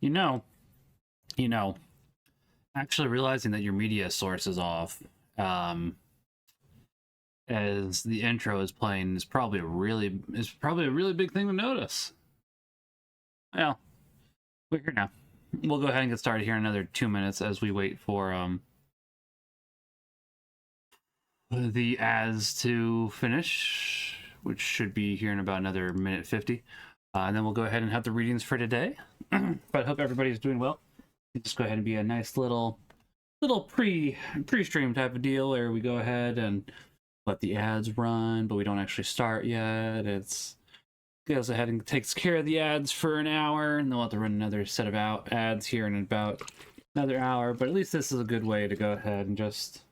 You know, you know, actually realizing that your media source is off, um, as the intro is playing is probably a really big thing to notice. Well, we're here now. We'll go ahead and get started here in another 2 minutes as we wait for the ads to finish, which should be here in about another minute 50. And then we'll go ahead and have the readings for today. But I hope everybody's doing well. Just go ahead and be a nice little pre-stream type of deal where we go ahead and let the ads run, but we don't actually start yet. It's goes ahead and takes care of the ads for an hour, and then we'll have to run another set of ads here in about another hour. But at least this is a good way to go ahead and just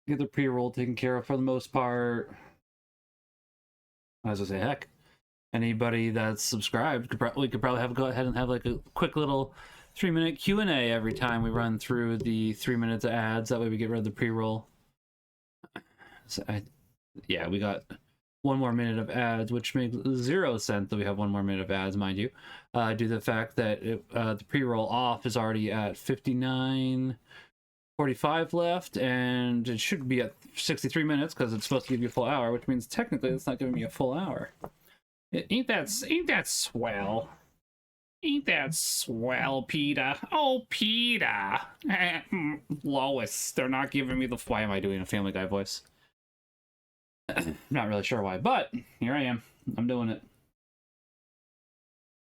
get the pre-roll taken care of for the most part. As I say, heck, anybody that's subscribed we could probably go ahead and have like a quick little 3-minute Q&A every time we run through the 3 minutes of ads. That way we get rid of the pre-roll. So yeah, we got 1 more minute of ads, which makes 0 sense that we have 1 more minute of ads, mind you, due to the fact that the pre-roll off is already at 59:45 left, and it should be at 63 minutes because it's supposed to give you a full hour, which means technically it's not giving me a full hour. Ain't that swell? Ain't that swell, Peter? Oh, Peter! Lois, they're not giving me the... Why am I doing a Family Guy voice? Not really sure why, but here I am. I'm doing it.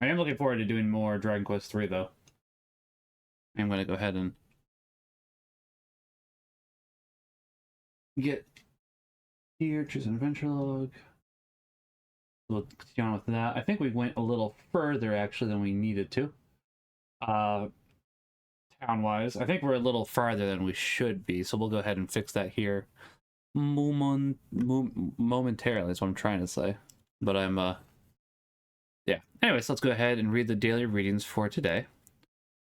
I am looking forward to doing more Dragon Quest III, though. I'm going to go ahead and get here, choose an adventure log. We'll continue on with that. I think we went a little further, actually, than we needed to. Town-wise. I think we're a little farther than we should be, so we'll go ahead and fix that here momentarily, is what I'm trying to say. But I'm, yeah. Anyways, let's go ahead and read the daily readings for today,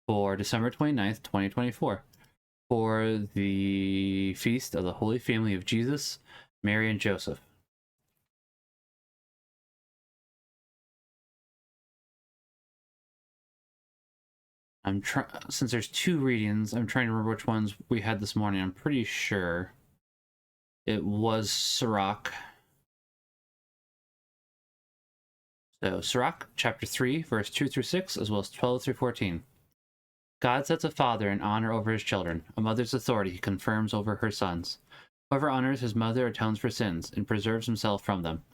for December 29th, 2024, for the Feast of the Holy Family of Jesus, Mary, and Joseph. Since there's 2 readings, I'm trying to remember which ones we had this morning. I'm pretty sure it was Sirach. So, Sirach, chapter 3, verse 2 through 6, as well as 12 through 14. God sets a father in honor over his children. A mother's authority he confirms over her sons. Whoever honors his mother atones for sins and preserves himself from them.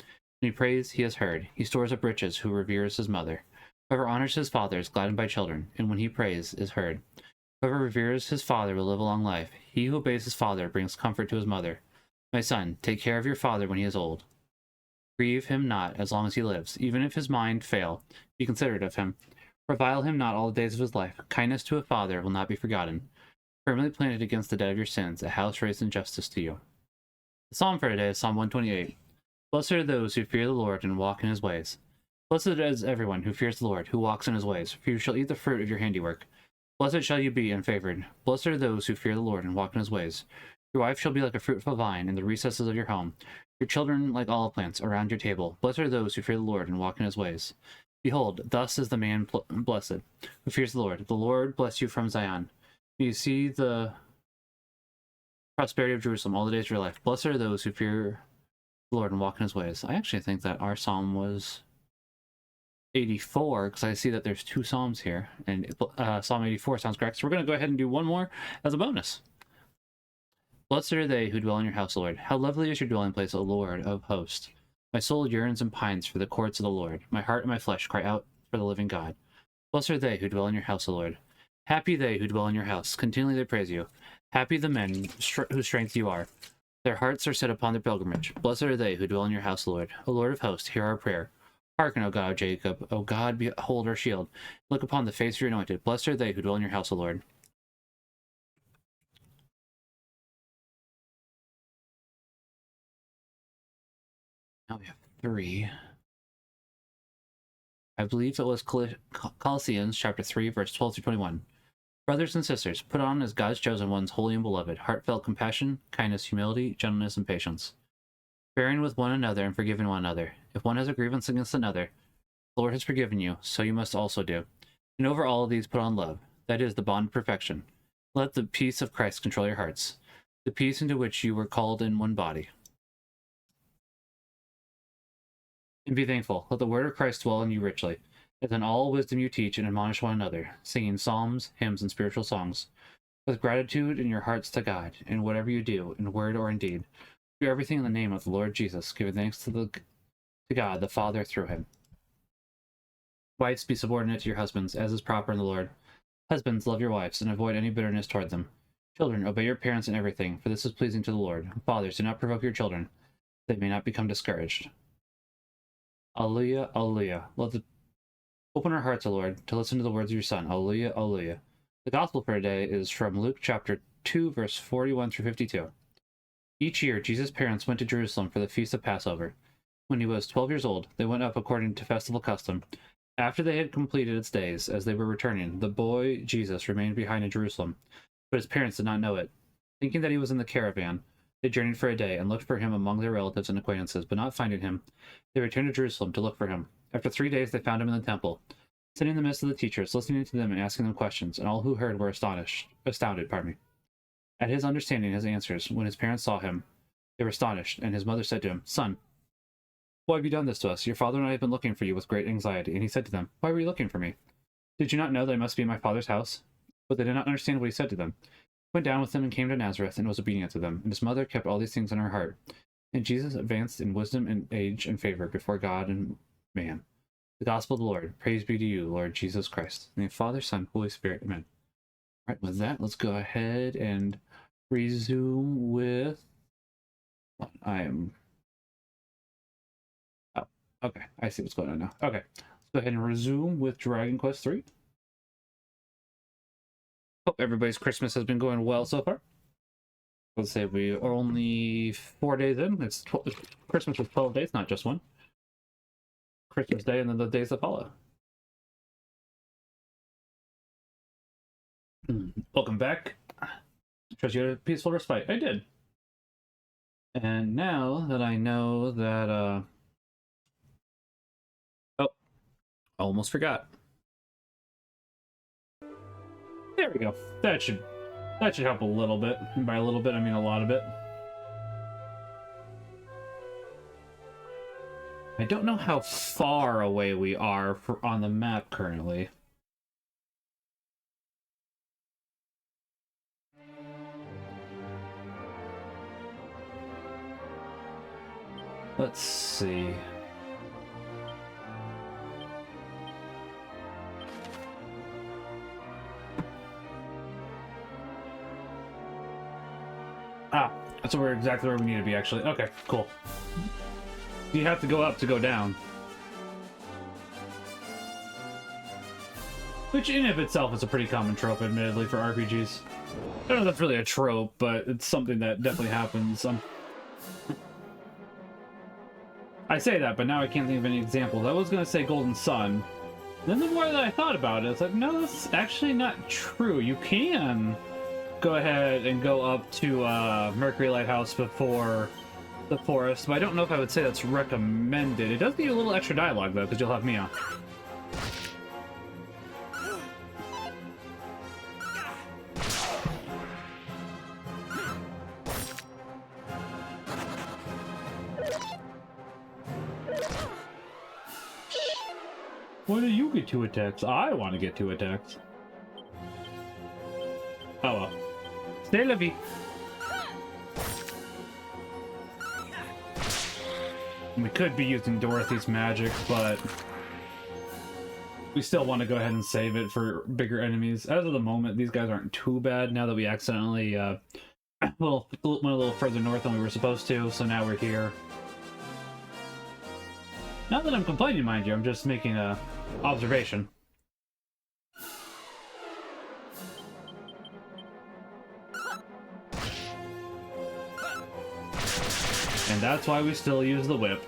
When he prays, he is heard. He stores up riches who reveres his mother. Whoever honors his father is gladdened by children, and when he prays, is heard. Whoever reveres his father will live a long life. He who obeys his father brings comfort to his mother. My son, take care of your father when he is old. Grieve him not as long as he lives, even if his mind fail. Be considerate of him. Revile him not all the days of his life. Kindness to a father will not be forgotten. Firmly planted against the debt of your sins, a house raised in justice to you. The psalm for today is Psalm 128. Blessed are those who fear the Lord and walk in his ways. Blessed is everyone who fears the Lord, who walks in his ways, for you shall eat the fruit of your handiwork. Blessed shall you be and favored. Blessed are those who fear the Lord and walk in his ways. Your wife shall be like a fruitful vine in the recesses of your home, your children like olive plants around your table. Blessed are those who fear the Lord and walk in his ways. Behold, thus is the man blessed, who fears the Lord. The Lord bless you from Zion. May you see the prosperity of Jerusalem all the days of your life. Blessed are those who fear the Lord and walk in his ways. I actually think that our psalm was 84, because I see that there's 2 psalms here, and Psalm 84 sounds correct. So we're going to go ahead and do 1 more as a bonus. Blessed are they who dwell in your house, Lord. How lovely is your dwelling place, O Lord of hosts. My soul yearns and pines for the courts of the Lord. My heart and my flesh cry out for the living God. Blessed are they who dwell in your house, O Lord. Happy they who dwell in your house. Continually they praise you. Happy the men whose strength you are. Their hearts are set upon their pilgrimage. Blessed are they who dwell in your house, Lord. O Lord of hosts, hear our prayer. Hearken, O God of Jacob. O God, behold our shield. Look upon the face of your anointed. Blessed are they who dwell in your house, O Lord. Now we have 3. I believe it was Colossians chapter 3, verse 12 through 21. Brothers and sisters, put on as God's chosen ones, holy and beloved, heartfelt compassion, kindness, humility, gentleness, and patience. Bearing with one another and forgiving one another. If one has a grievance against another, the Lord has forgiven you, so you must also do. And over all of these put on love, that is the bond of perfection. Let the peace of Christ control your hearts, the peace into which you were called in one body. And be thankful. Let the word of Christ dwell in you richly, as in all wisdom you teach and admonish one another, singing psalms, hymns, and spiritual songs, with gratitude in your hearts to God, in whatever you do, in word or in deed. Do everything in the name of the Lord Jesus, giving thanks to God the Father through him. Wives, be subordinate to your husbands, as is proper in the Lord. Husbands, love your wives, and avoid any bitterness toward them. Children, obey your parents in everything, for this is pleasing to the Lord. Fathers, do not provoke your children, that they may not become discouraged. Alleluia, alleluia. Open our hearts, O Lord, to listen to the words of your Son. Alleluia, alleluia. The gospel for today is from Luke chapter 2, verse 41 through 52. Each year, Jesus' parents went to Jerusalem for the feast of Passover. When he was 12 years old, they went up according to festival custom. After they had completed its days, as they were returning, the boy Jesus remained behind in Jerusalem, but his parents did not know it. Thinking that he was in the caravan, they journeyed for a day and looked for him among their relatives and acquaintances, but not finding him, they returned to Jerusalem to look for him. After 3 days, they found him in the temple, sitting in the midst of the teachers, listening to them and asking them questions, and all who heard were astounded. At his understanding his answers. When his parents saw him, they were astonished, and his mother said to him, "Son, why have you done this to us? Your father and I have been looking for you with great anxiety." And he said to them, "Why were you looking for me? Did you not know that I must be in my father's house?" But they did not understand what he said to them. He went down with them and came to Nazareth and was obedient to them. And his mother kept all these things in her heart. And Jesus advanced in wisdom and age and favor before God and man. The gospel of the Lord. Praise be to you, Lord Jesus Christ. In the name of Father, Son, Holy Spirit. Amen. All right, with that, let's go ahead and resume with... Oh, okay. I see what's going on now. Okay. Let's go ahead and resume with Dragon Quest III. Hope everybody's Christmas has been going well so far. Let's say we are only 4 days in. Christmas is 12 days, not just one. Christmas Day and then the days that follow. Welcome back. Trust you had a peaceful respite. I did. And now that I know that, oh, I almost forgot. There we go. That should help a little bit. And by a little bit, I mean a lot of it. I don't know how far away we are on the map currently. Let's see. Ah, that's exactly where we need to be, actually. Okay, cool. You have to go up to go down. Which in of itself is a pretty common trope, admittedly, for RPGs. I don't know if that's really a trope, but it's something that definitely happens. I say that, but now I can't think of any examples. I was going to say Golden Sun. Then the more that I thought about it, it's like, no, that's actually not true. You can go ahead and go up to Mercury Lighthouse before the forest, but I don't know if I would say that's recommended. It does give you a little extra dialogue, though, because you'll have Mia. Why do you get 2 attacks? I want to get 2 attacks. Oh well. Stay la vie. We could be using Dorothy's magic, but we still want to go ahead and save it for bigger enemies. As of the moment, these guys aren't too bad now that we accidentally went a little further north than we were supposed to, so now we're here. Not that I'm complaining, mind you, I'm just making a observation. And that's why we still use the whip.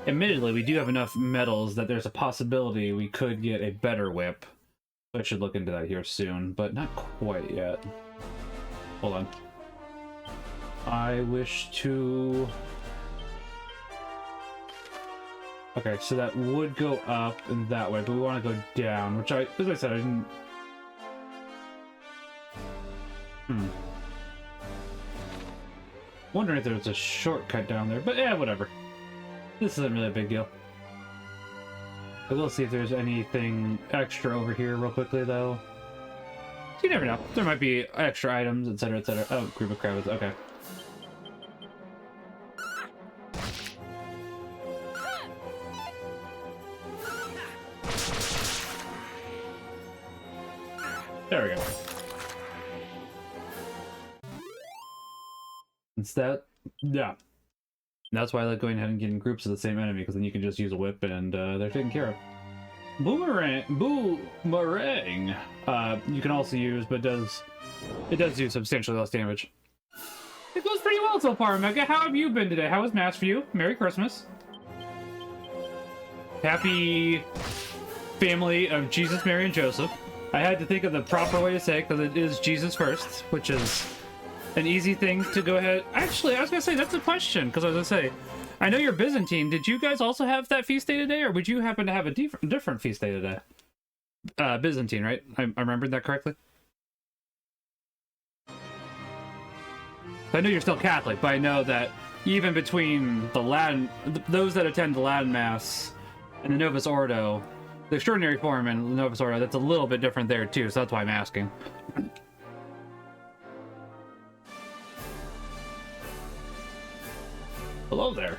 Admittedly, we do have enough medals that there's a possibility we could get a better whip. I should look into that here soon, but not quite yet. Hold on. I wish to... Okay, so that would go up in that way, but we want to go down, which as I said, I didn't... Wondering if there's a shortcut down there, but yeah, whatever. This isn't really a big deal. I will see if there's anything extra over here real quickly, though. You never know. There might be extra items, etc., etc. Oh, group of crabs. Okay. There we go. Instead, yeah. That's why I like going ahead and getting groups of the same enemy, because then you can just use a whip and they're taken care of. Boomerang! You can also use, but it does do substantially less damage. It goes pretty well so far, Mega. How have you been today? How was Mass for you? Merry Christmas. Happy family of Jesus, Mary, and Joseph. I had to think of the proper way to say it, because it is Jesus first, which is an easy thing to go ahead. Actually, I was going to say, that's a question, because I was going to say, I know you're Byzantine. Did you guys also have that feast day today, or would you happen to have a different feast day today? Byzantine, right? I remembered that correctly? I know you're still Catholic, but I know that even between the Latin, those that attend the Latin Mass and the Novus Ordo, the Extraordinary Form and the Novus Ordo, that's a little bit different there too, so that's why I'm asking. Hello there.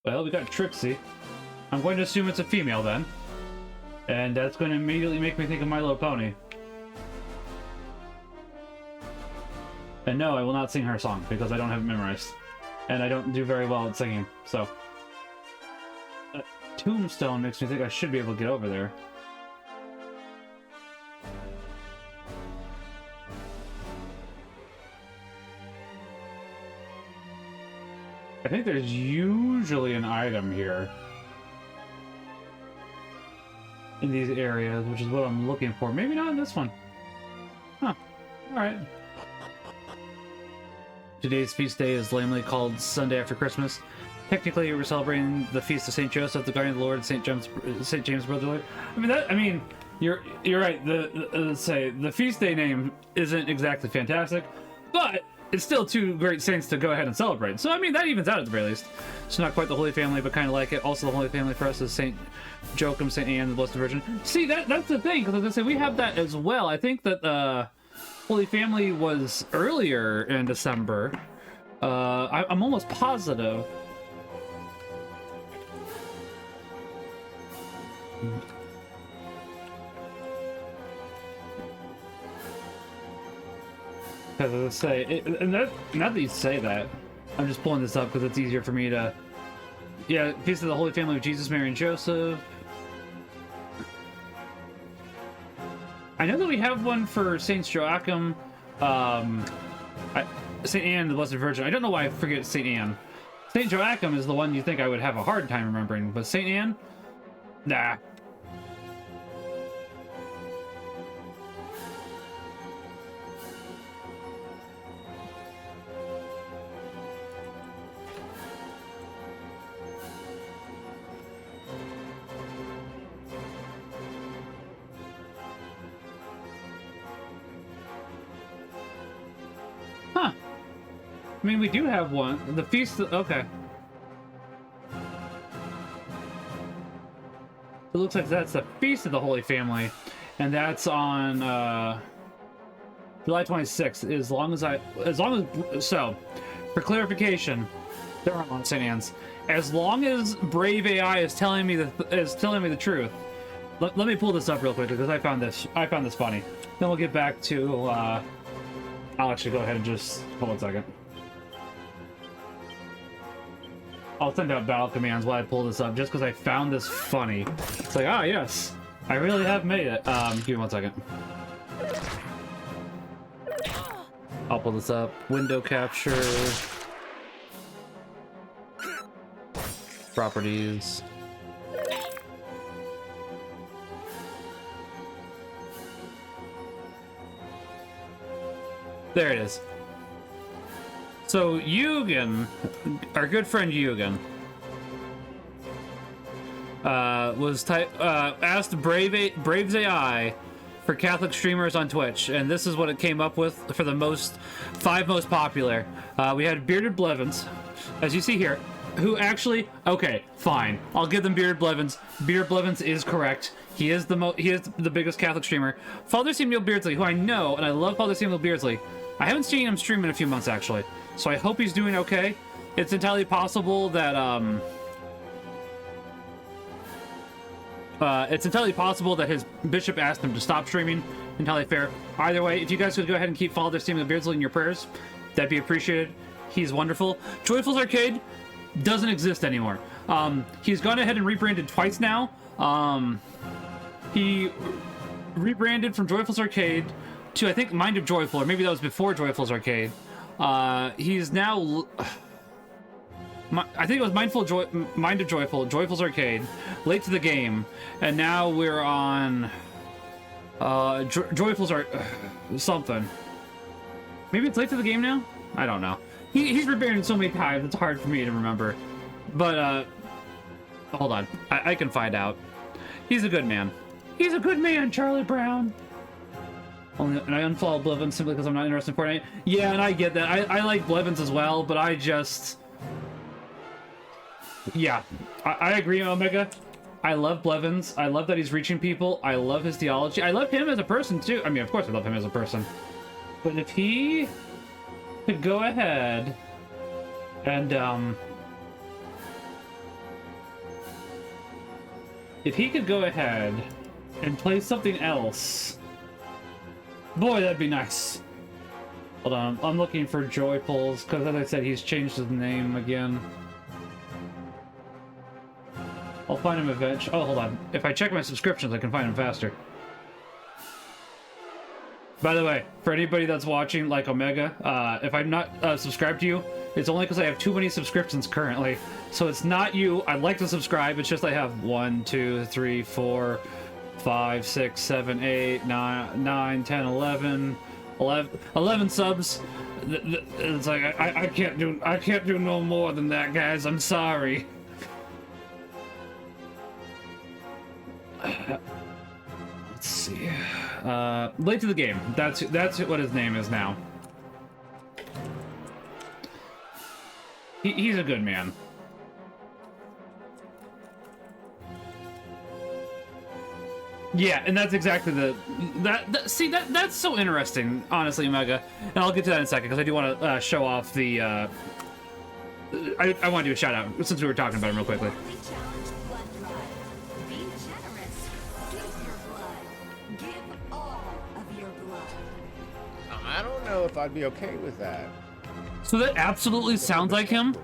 Well, we got Trixie. I'm going to assume it's a female then. And that's going to immediately make me think of My Little Pony. And no, I will not sing her song, because I don't have it memorized. And I don't do very well at singing, so... That tombstone makes me think I should be able to get over there. I think there's usually an item here in these areas, which is what I'm looking for. Maybe not in this one. Huh. Alright. Today's feast day is lamely called Sunday after Christmas. Technically, we're celebrating the feast of Saint Joseph, the guardian of the Lord, Saint James brother. I mean, you're right. The feast day name isn't exactly fantastic, but it's still two great saints to go ahead and celebrate. So I mean, that evens out at the very least. It's not quite the Holy Family, but kind of like it. Also, the Holy Family for us is Saint Joachim, Saint Anne, the Blessed Virgin. See, that's the thing, because as I say, we have that as well. I think that Holy Family was earlier in December. I'm almost positive. Because as I say, now that you say that, I'm just pulling this up because it's easier for me to... Yeah, Feast of the Holy Family of Jesus, Mary, and Joseph. I know that we have one for Saint Joachim, Saint Anne, the Blessed Virgin. I don't know why I forget Saint Anne. Saint Joachim is the one you think I would have a hard time remembering, but Saint Anne? Nah. Huh. I mean, we do have one. The feast... Okay. It looks like that's the Feast of the Holy Family. And that's on, July 26th. So, for clarification, there are on St. Anne's. As long as Brave AI is telling me the truth. Let me pull this up real quick because I found this funny. Then we'll get back to, I'll actually go ahead and just... Hold on a second. I'll send out battle commands while I pull this up, just because I found this funny. It's like, ah, yes, I really have made it. Give me 1 second. I'll pull this up. Window capture. Properties. There it is. So Eugen, our good friend Eugen, asked Braves AI for Catholic streamers on Twitch, and this is what it came up with for the 5 most popular. We had Bearded Blevins, as you see here, who actually, okay, fine, I'll give them Bearded Blevins. Bearded Blevins is correct. He is the biggest Catholic streamer. Father Samuel Beardsley, who I know, and I love Father Samuel Beardsley. I haven't seen him stream in a few months, actually, so I hope he's doing okay. It's entirely possible that his bishop asked him to stop streaming. Entirely fair. Either way, if you guys could go ahead and keep Father Samuel Beardsley in your prayers, that'd be appreciated. He's wonderful. Joyful's Arcade doesn't exist anymore. He's gone ahead and rebranded twice now. He rebranded from Joyful's Arcade to, I think, Mind of Joyful, or maybe that was before Joyful's Arcade. He's now... I think it was Mind of Joyful, Joyful's Arcade, Late to the Game, and now we're on Joyful's something. Maybe it's Late to the Game now? I don't know. He's rebranded so many times, it's hard for me to remember. But, hold on. I can find out. He's a good man. He's a good man, Charlie Brown. And I unfollowed Blevins simply because I'm not interested in Fortnite. Yeah, and I get that. I like Blevins as well, but I just... Yeah, I agree, Omega. I love Blevins. I love that he's reaching people. I love his theology. I love him as a person, too. I mean, of course I love him as a person. But if he could go ahead and, if he could go ahead and play something else... Boy, that'd be nice. Hold on, I'm looking for Joyfuls, because as I said, he's changed his name again. I'll find him eventually. Oh, hold on. If I check my subscriptions, I can find him faster. By the way, for anybody that's watching, like Omega, if I'm not subscribed to you, it's only because I have too many subscriptions currently. So it's not you. I'd like to subscribe. It's just I have 1, 2, 3, 4, 5, 6, 7, 8, 9, 10, 11 subs. It's like I can't do no more than that, guys. I'm sorry. Let's see. Late to the Game. That's what his name is now. He's a good man. Yeah, and that's exactly that's so interesting, honestly, Mega. And I'll get to that in a second because I do want to show off the. I want to do a shout out since we were talking about him real quickly. I don't know if I'd be okay with that. So that absolutely sounds like him,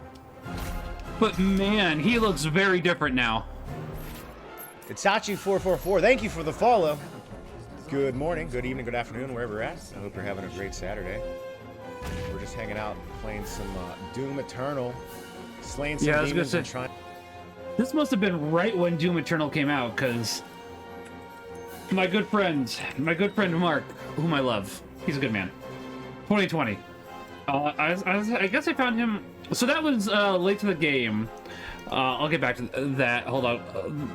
but man, he looks very different now. It's Sachi444. Thank you for the follow. Good morning, good evening, good afternoon, wherever you're at. I hope you're having a great Saturday. We're just hanging out, playing some Doom Eternal, slaying some demons and trying. This must have been right when Doom Eternal came out, because my good friend Mark, whom I love, he's a good man. 2020. I guess I found him. So that was Late to the Game. I'll get back to that. Hold on.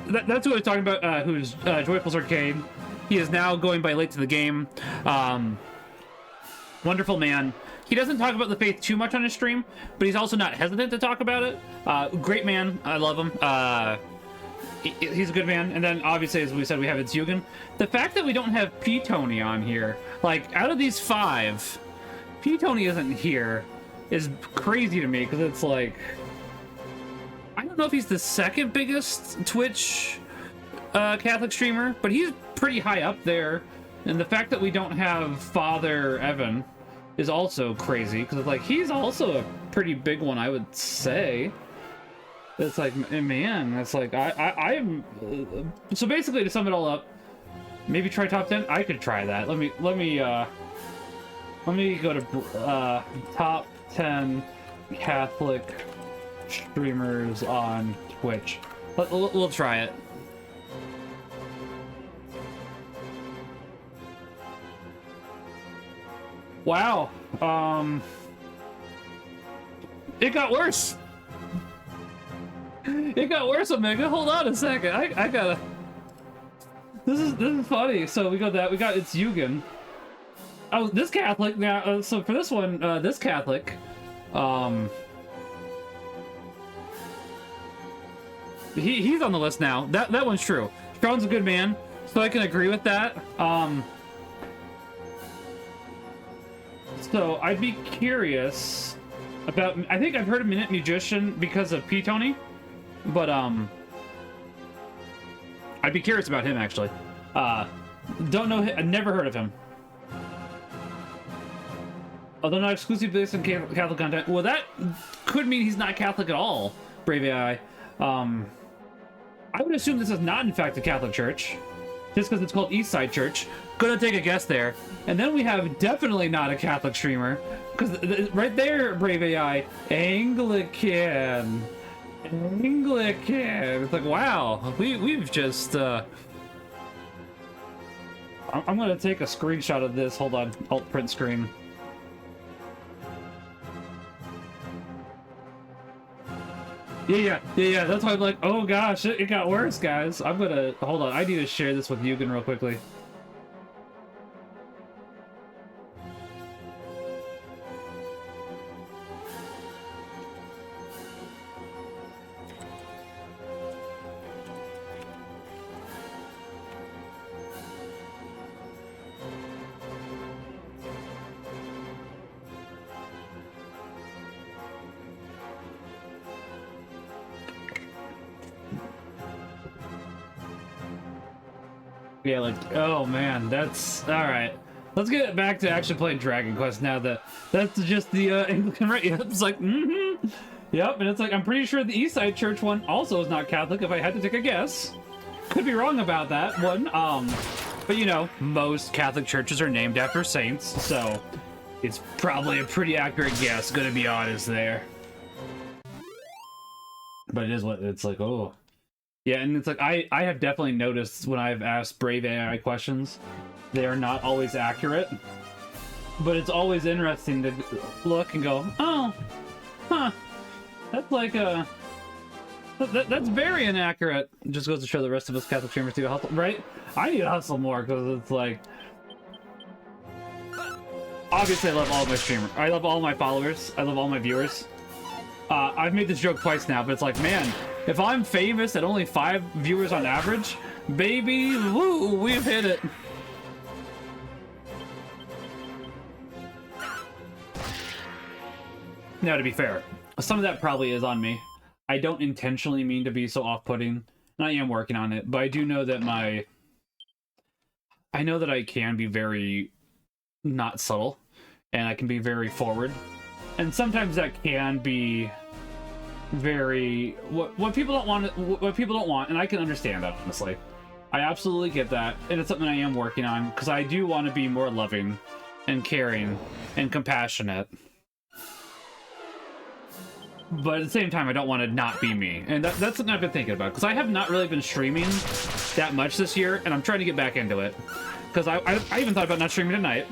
That's who I was talking about, who's Joyful's Arcade. He is now going by Late to the Game. Wonderful man. He doesn't talk about the faith too much on his stream, but he's also not hesitant to talk about it. Great man. I love him. He's a good man. And then, obviously, as we said, we have Yugen. The fact that we don't have P-Tony on here, like, out of these 5, P-Tony isn't here, is crazy to me, because it's like... I don't know if he's the second biggest Twitch Catholic streamer, but he's pretty high up there. And the fact that we don't have Father Evan is also crazy, because it's like, he's also a pretty big one, I would say. It's like, man, it's like, I'm... So basically, to sum it all up, maybe try top 10? I could try that. Let me go to top 10 Catholic streamers on Twitch. We'll try it. Wow. It got worse. It got worse, Omega. Hold on a second. I gotta. This is funny. So we got that. We got it's Yugen. Oh, this Catholic now. So for this one, this Catholic, he's on the list now. That one's true. Sean's a good man, so I can agree with that. So I'd be curious about. I think I've heard of Minute Magician because of P Tony, but I'd be curious about him actually. Don't know. I've never heard of him. Although not exclusively based on Catholic content. Well, that could mean he's not Catholic at all, Brave AI. I would assume this is not, in fact, a Catholic church. Just because it's called Eastside Church. Gonna take a guess there. And then we have definitely not a Catholic streamer. Because right there, Brave AI, Anglican. Anglican. It's like, wow. We've just... I'm gonna take a screenshot of this. Hold on. Alt print screen. Yeah. That's why I'm like, oh gosh, it got worse, guys. I'm gonna hold on. I need to share this with Yugen real quickly. Yeah, like, oh man, that's all right. Let's get back to actually playing Dragon Quest now that that's just the Anglican, right? Yep, it's like, yep, and it's like I'm pretty sure the Eastside Church one also is not Catholic. If I had to take a guess, could be wrong about that one. But you know, most Catholic churches are named after saints, so it's probably a pretty accurate guess. Gonna be honest there. But it is what it's like. Oh. Yeah, and it's like, I have definitely noticed when I've asked Brave AI questions, they are not always accurate. But it's always interesting to look and go, oh, huh, that's like that's very inaccurate. It just goes to show the rest of us Catholic streamers need to hustle, right? I need to hustle more, because it's like, obviously I love all my streamers. I love all my followers. I love all my viewers. I've made this joke twice now, but it's like, man, if I'm famous at only 5 viewers on average, baby, woo, we've hit it. Now, to be fair, some of that probably is on me. I don't intentionally mean to be so off-putting, and I am working on it, but I do know that I know that I can be very not subtle, and I can be very forward. And sometimes that can be very what people don't want, and I can understand that, honestly. I absolutely get that, and it's something I am working on, because I do want to be more loving and caring and compassionate. But at the same time, I don't want to not be me, and that's something I've been thinking about, because I have not really been streaming that much this year, and I'm trying to get back into it. Because I even thought about not streaming tonight.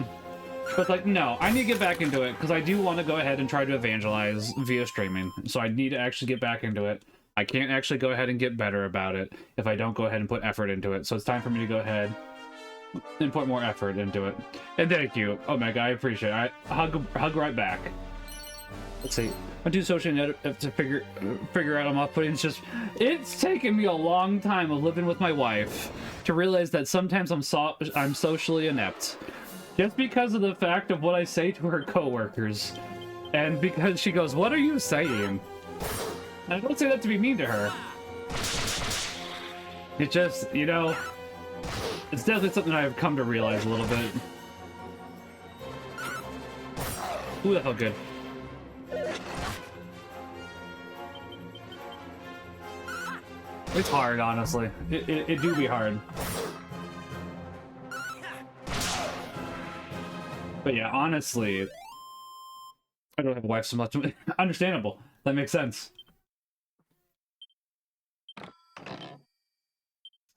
But it's like, no, I need to get back into it, because I do want to go ahead and try to evangelize via streaming. So I need to actually get back into it. I can't actually go ahead and get better about it if I don't go ahead and put effort into it. So it's time for me to go ahead and put more effort into it. And thank you. Oh my god, I appreciate it. Hug right back. Let's see. I'm too socially to figure out I'm off-putting. It's taken me a long time of living with my wife to realize that sometimes I'm socially inept. Just because of the fact of what I say to her coworkers. And because she goes, what are you saying? And I don't say that to be mean to her. It just, you know, it's definitely something I've come to realize a little bit. Ooh, that felt good. It's hard, honestly. It do be hard. But yeah, honestly, I don't have a wife so much. Understandable. That makes sense.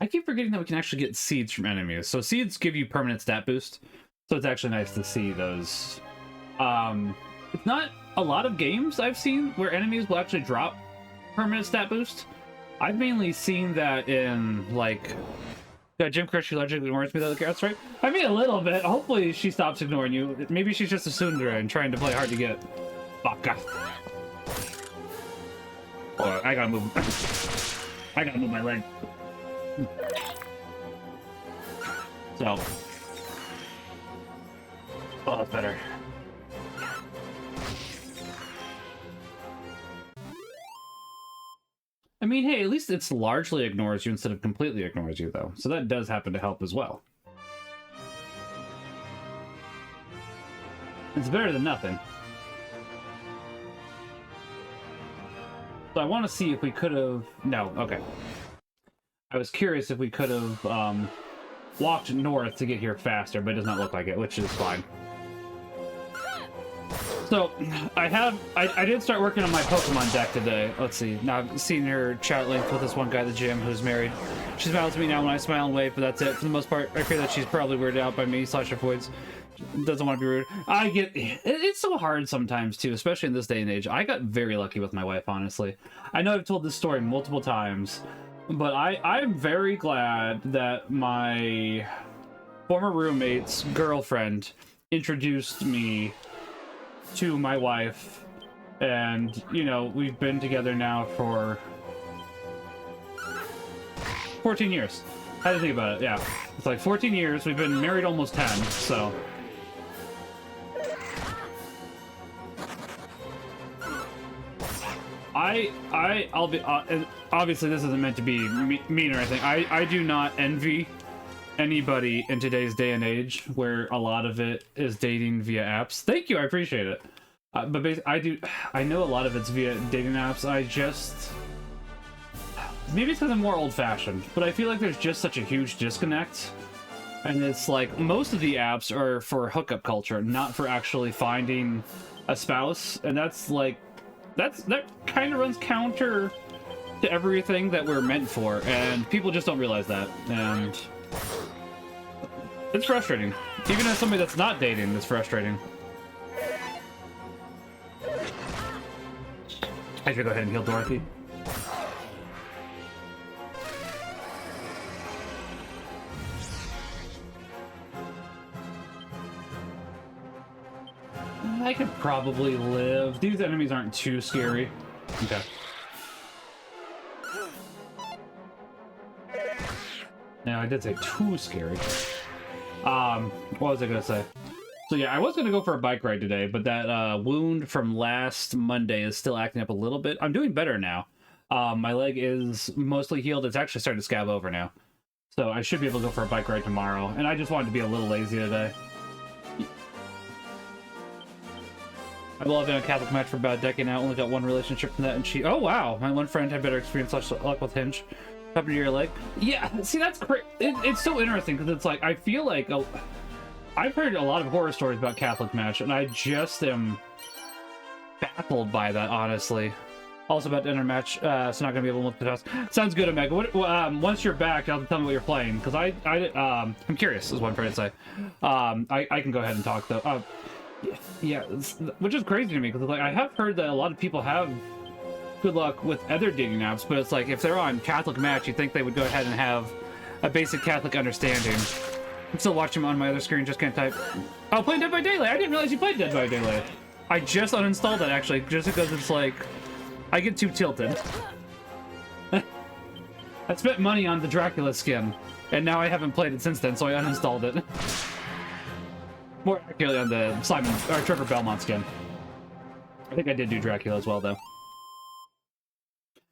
I keep forgetting that we can actually get seeds from enemies. So seeds give you permanent stat boost. So it's actually nice to see those. It's not a lot of games I've seen where enemies will actually drop permanent stat boost. I've mainly seen that in, like... Yeah, Jim Christie Legend ignores me, that's right. I mean, a little bit. Hopefully she stops ignoring you. Maybe she's just a tsundere and trying to play hard to get. Baka. Oh, I gotta move. I gotta move my leg. So. Oh, that's better. I mean, hey, at least it's largely ignores you instead of completely ignores you, though. So that does happen to help as well. It's better than nothing. So I want to see if we could have... No, okay. I was curious if we could have walked north to get here faster, but it does not look like it, which is fine. So, I did start working on my Pokemon deck today. Let's see. Now, I've seen her chat link with this one guy at the gym who's married. She smiles at me now when I smile and wave, but that's it. For the most part, I fear that she's probably weirded out by me, / avoids. Doesn't want to be rude. I get... It's so hard sometimes, too, especially in this day and age. I got very lucky with my wife, honestly. I know I've told this story multiple times, but I'm very glad that my former roommate's girlfriend introduced me to my wife, and you know, we've been together now for 14 years. I had to think about it. Yeah, it's like 14 years. We've been married almost 10, so I'll be obviously this isn't meant to be mean or anything. I do not envy anybody in today's day and age where a lot of it is dating via apps. Thank you, I appreciate it. But basically, I know a lot of it's via dating apps. Maybe it's because I'm more old-fashioned, but I feel like there's just such a huge disconnect. And it's like, most of the apps are for hookup culture, not for actually finding a spouse. And that's like, that kind of runs counter to everything that we're meant for. And people just don't realize that. And it's frustrating. Even as somebody that's not dating, it's frustrating. I should go ahead and heal Dorothy. I could probably live. These enemies aren't too scary. Okay. Now, I did say too scary. What was I gonna say? So yeah, I was gonna go for a bike ride today, but that wound from last Monday is still acting up a little bit. I'm doing better now. My leg is mostly healed. It's actually starting to scab over now. So I should be able to go for a bike ride tomorrow. And I just wanted to be a little lazy today. I've been in a Catholic match for about a decade now. Only got one relationship from that, and she... Oh, wow! My one friend had better experience / luck with Hinge. Happened to your leg. Yeah, see, that's great. It's so interesting, because it's like, I feel like... I've heard a lot of horror stories about Catholic match, and I just am baffled by that, honestly. Also about to enter a match, so not gonna be able to look the task. Sounds good, Omega. Once you're back, you'll have to tell me what you're playing, because I'm curious, is what I'm trying to say. I can go ahead and talk, though. Yeah, which is crazy to me, because like, I have heard that a lot of people have good luck with other dating apps, but it's like, if they're on Catholic match, you'd think they would go ahead and have a basic Catholic understanding. I'm still watching on my other screen, just can't type. Oh, playing Dead by Daylight! I didn't realize you played Dead by Daylight. I just uninstalled that, actually, just because it's like, I get too tilted. I spent money on the Dracula skin, and now I haven't played it since then, so I uninstalled it. More accurately on the Simon or Trevor Belmont skin. I think I did do Dracula as well, though.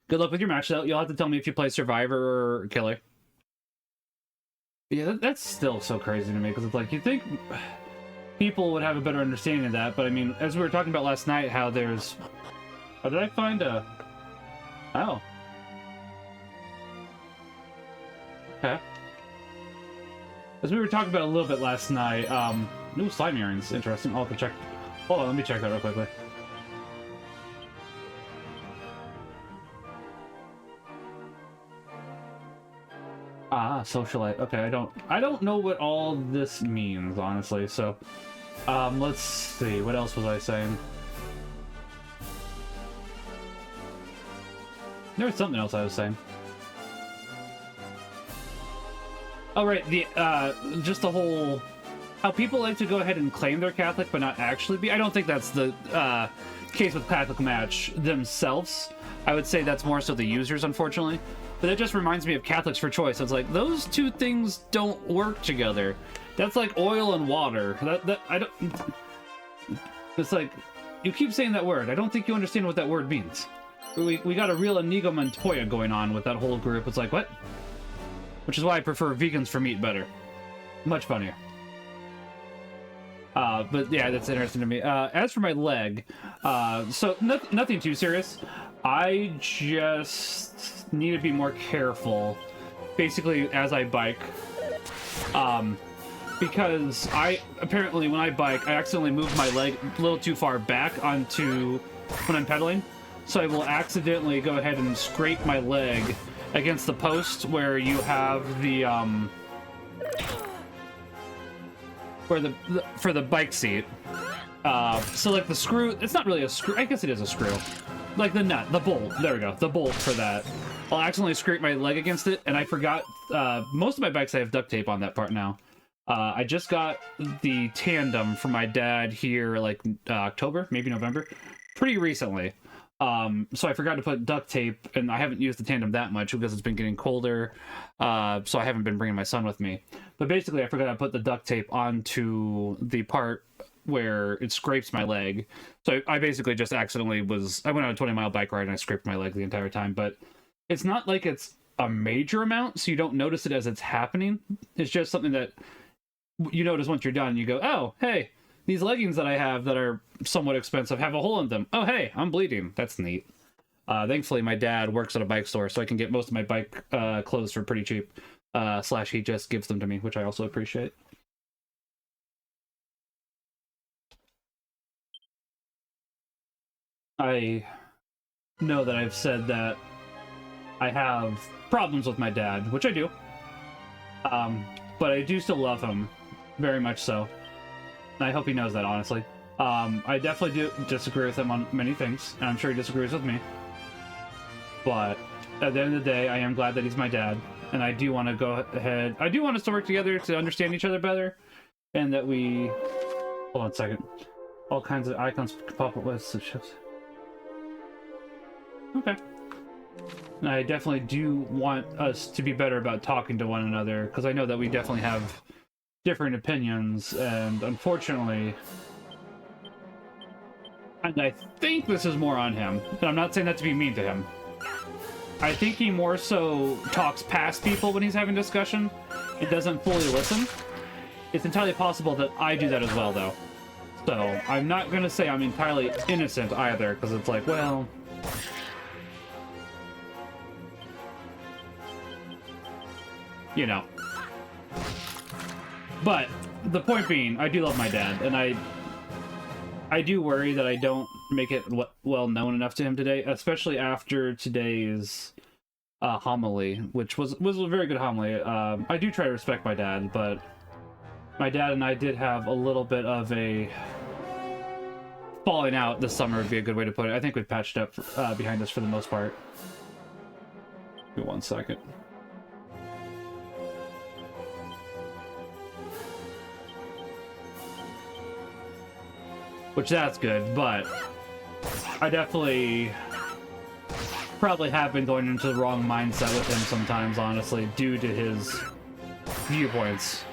Good luck with your match, though. You'll have to tell me if you play Survivor or Killer. Yeah, that's still so crazy to me, because it's like, you'd think people would have a better understanding of that, but I mean, as we were talking about last night, how there's... Oh, did I find a... Oh. Okay. As we were talking about a little bit last night, new slime earrings. Interesting. I'll have to check. Hold on, let me check that real quickly. Ah, socialite. Okay, I don't know what all this means, honestly. So, let's see. What else was I saying? There was something else I was saying. Oh, right. Just the whole how people like to go ahead and claim they're Catholic but not actually be. I don't think that's the case with Catholic Match themselves. I would say that's more so the users, unfortunately. But it just reminds me of Catholics for Choice. It's like those two things don't work together. That's like oil and water. I don't. It's like you keep saying that word. I don't think you understand what that word means. We got a real Inigo Montoya going on with that whole group. It's like what? Which is why I prefer vegans for meat better. Much funnier. But yeah, that's interesting to me. As for my leg, so nothing too serious. I just need to be more careful, basically, as I bike. Because apparently when I bike, I accidentally move my leg a little too far back onto when I'm pedaling. So I will accidentally go ahead and scrape my leg against the post where you have the for the bike seat. So like the screw, it's not really a screw, I guess it is a screw. Like the nut, the bolt, there we go, the bolt for that. I'll accidentally scrape my leg against it, and I forgot, most of my bikes I have duct tape on that part now. I just got the tandem from my dad here like October, maybe November, pretty recently. So I forgot to put duct tape, and I haven't used the tandem that much because it's been getting colder, so I haven't been bringing my son with me. But basically, I forgot to put the duct tape onto the part where it scrapes my leg. So I basically just accidentally I went on a 20-mile bike ride and I scraped my leg the entire time. But it's not like it's a major amount, so you don't notice it as it's happening. It's just something that you notice once you're done, and you go, oh, hey, these leggings that I have that are somewhat expensive have a hole in them. Oh, hey, I'm bleeding. That's neat. Thankfully, my dad works at a bike store, so I can get most of my bike clothes for pretty cheap. / he just gives them to me, which I also appreciate. I know that I've said that I have problems with my dad, which I do. But I do still love him, very much so. And I hope he knows that, honestly. I definitely do disagree with him on many things, and I'm sure he disagrees with me. But at the end of the day, I am glad that he's my dad, and I do want to go ahead. I do want us to work together to understand each other better, and that we. Hold on a second. All kinds of icons pop up with shifts. Okay. And I definitely do want us to be better about talking to one another, because I know that we definitely have different opinions, and unfortunately, and I think this is more on him, and I'm not saying that to be mean to him. I think he more so talks past people when he's having discussion and doesn't fully listen. It's entirely possible that I do that as well, though. So I'm not going to say I'm entirely innocent either, because it's like, well, you know. But the point being, I do love my dad, and I do worry that I don't make it well known enough to him today, especially after today's homily, which was a very good homily. I do try to respect my dad, but my dad and I did have a little bit of a falling out this summer would be a good way to put it. I think we've patched up behind us for the most part. Give me 1 second. Which that's good, but I definitely probably have been going into the wrong mindset with him sometimes, honestly, due to his viewpoints.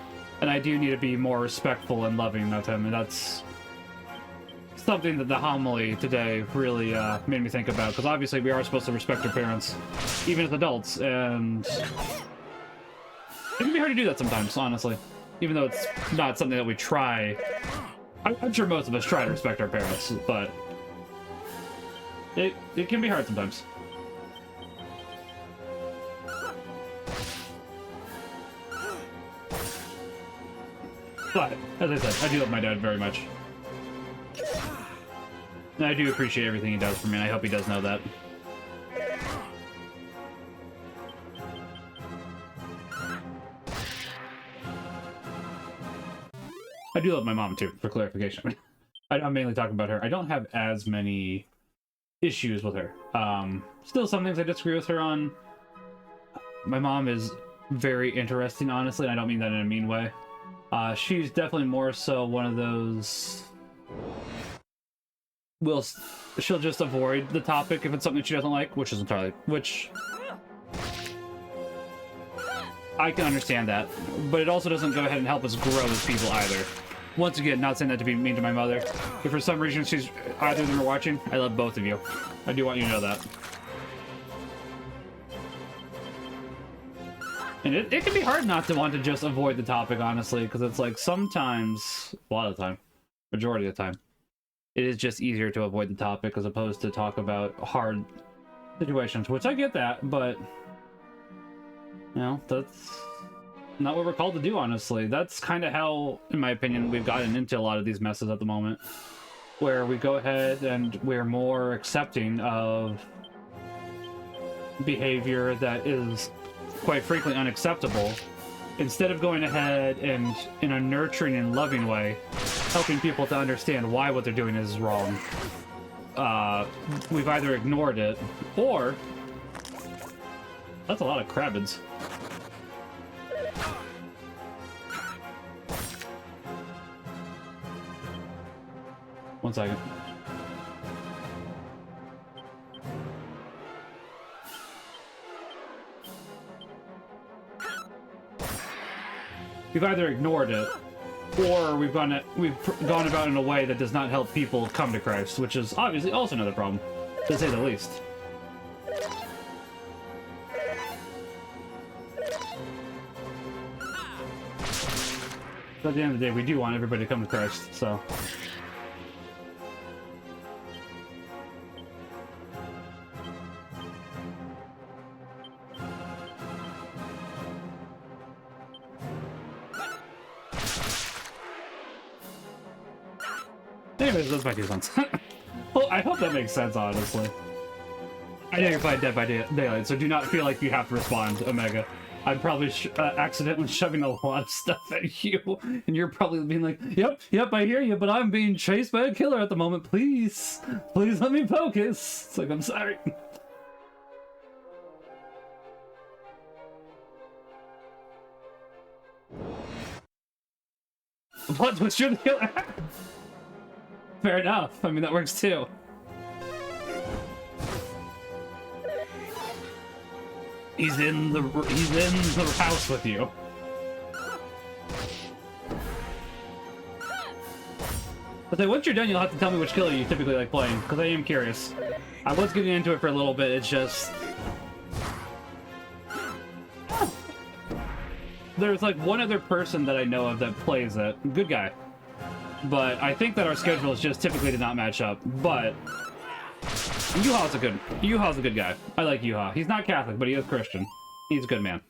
And I do need to be more respectful and loving of him, and that's something that the homily today really made me think about, because obviously we are supposed to respect our parents, even as adults, and it can be hard to do that sometimes, honestly, even though it's not something that we try. I'm sure most of us try to respect our parents, but it can be hard sometimes. But, as I said, I do love my dad very much. And I do appreciate everything he does for me, and I hope he does know that. I do love my mom too, for clarification. I'm mainly talking about her. I don't have as many issues with her. Still, some things I disagree with her on. My mom is very interesting, honestly, and I don't mean that in a mean way. She's definitely more so one of those... She'll just avoid the topic if it's something she doesn't like, which is entirely... Which... I can understand that, but it also doesn't go ahead and help us grow as people either. Once again, not saying that to be mean to my mother. If for some reason she's either of them are watching, I love both of you. I do want you to know that. And it can be hard not to want to just avoid the topic, honestly, because it's like sometimes, a lot of the time, majority of the time, it is just easier to avoid the topic as opposed to talk about hard situations, which I get that, but, you know, that's not what we're called to do, honestly. That's kind of how, in my opinion, we've gotten into a lot of these messes at the moment, where we go ahead and we're more accepting of behavior that is quite frankly unacceptable, instead of going ahead and, in a nurturing and loving way, helping people to understand why what they're doing is wrong. We've either ignored it, or... That's a lot of crabbins. One second. We've either ignored it, or we've gone about it in a way that does not help people come to Christ, which is obviously also another problem, to say the least. But at the end of the day, we do want everybody to come to Christ, so... Anyways, those are my 2 cents. Well, I hope that makes sense, honestly. I know you're playing Dead by Daylight, so do not feel like you have to respond, Omega. I'm probably accidentally shoving a lot of stuff at you, and you're probably being like, yep, I hear you, but I'm being chased by a killer at the moment. Please let me focus. It's like, I'm sorry. What's your killer? Fair enough. I mean, that works too. He's in the house with you. But then once you're done, you'll have to tell me which killer you typically like playing, because I am curious. I was getting into it for a little bit. It's just there's like one other person that I know of that plays it. Good guy. But I think that our schedules just typically did not match up. But Yuha's a good guy. I like Yuha. He's not Catholic, but he is Christian. He's a good man.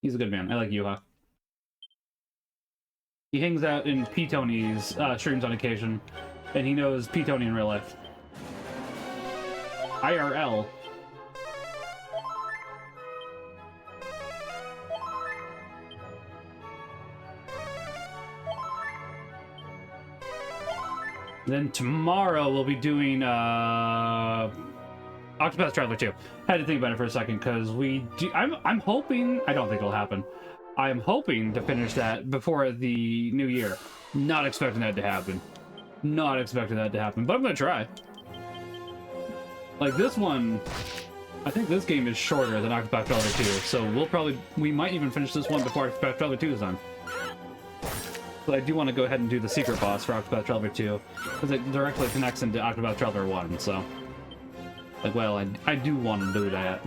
He's a good man. I like Yuha. He hangs out in P-Tony's streams on occasion, and he knows P-Tony in real life. IRL. Then tomorrow we'll be doing Octopath Traveler 2. Had to think about it for a second because I'm hoping, I don't think it'll happen. I'm hoping to finish that before the new year. Not expecting that to happen. Not expecting that to happen, but I'm gonna try. Like this one, I think this game is shorter than Octopath Traveler 2, so we might even finish this one before Octopath Traveler 2 is done. But I do want to go ahead and do the secret boss for Octopath Traveler 2, because it directly connects into Octopath Traveler 1, so... Like, well, I do want to do that.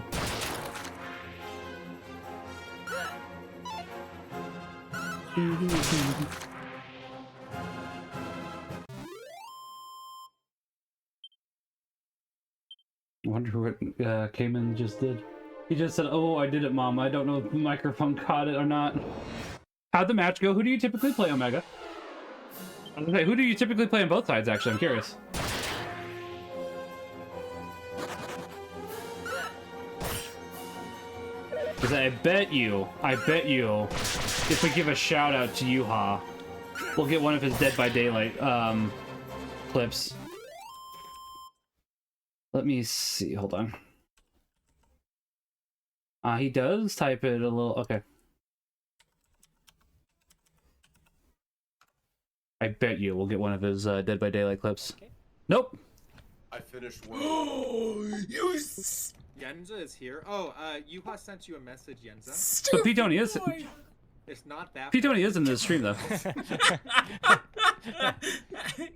I wonder what Cayman just did. He just said, "Oh, I did it, Mom. I don't know if the microphone caught it or not." How'd the match go? Who do you typically play, Omega? I was gonna say, who do you typically play on both sides, actually? I'm curious. Because I bet you, if we give a shout out to Yuha, we'll get one of his Dead by Daylight clips. Let me see. Hold on. He does type it a little. Okay. I bet you we'll get one of his Dead by Daylight clips. Okay. Nope. I finished one. Yenza is here. Oh, Yuha sent you a message, Yenza. But Pete Tony is. It's not that. Pete Tony is in the stream though.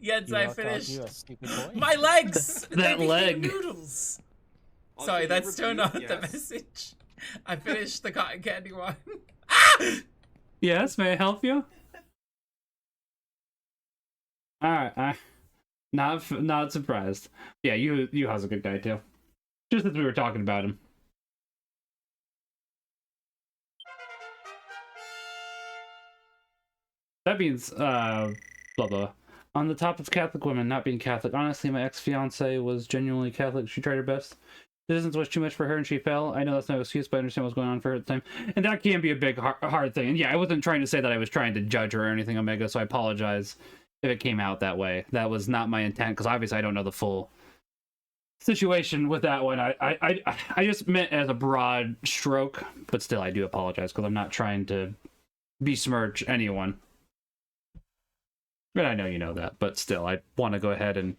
Yenza, I finished my legs. That leg. Noodles. Also, Sorry, that's still not the yes. message. I finished the cotton candy one. Yes, may I help you? Alright, not surprised. Yeah, Yuha's a good guy too. Just as we were talking about him. That means, blah blah. On the topic of Catholic women not being Catholic, honestly, my ex-fiance was genuinely Catholic. She tried her best. Distance was too much for her and she fell. I know that's no excuse, but I understand what's going on for her at the time. And that can be a big, hard thing. And yeah, I wasn't trying to say that I was trying to judge her or anything, Omega, so I apologize if it came out that way. That was not my intent, because obviously I don't know the full situation with that one. I just meant as a broad stroke, but still I do apologize, because I'm not trying to besmirch anyone. But I know you know that, but still, I want to go ahead and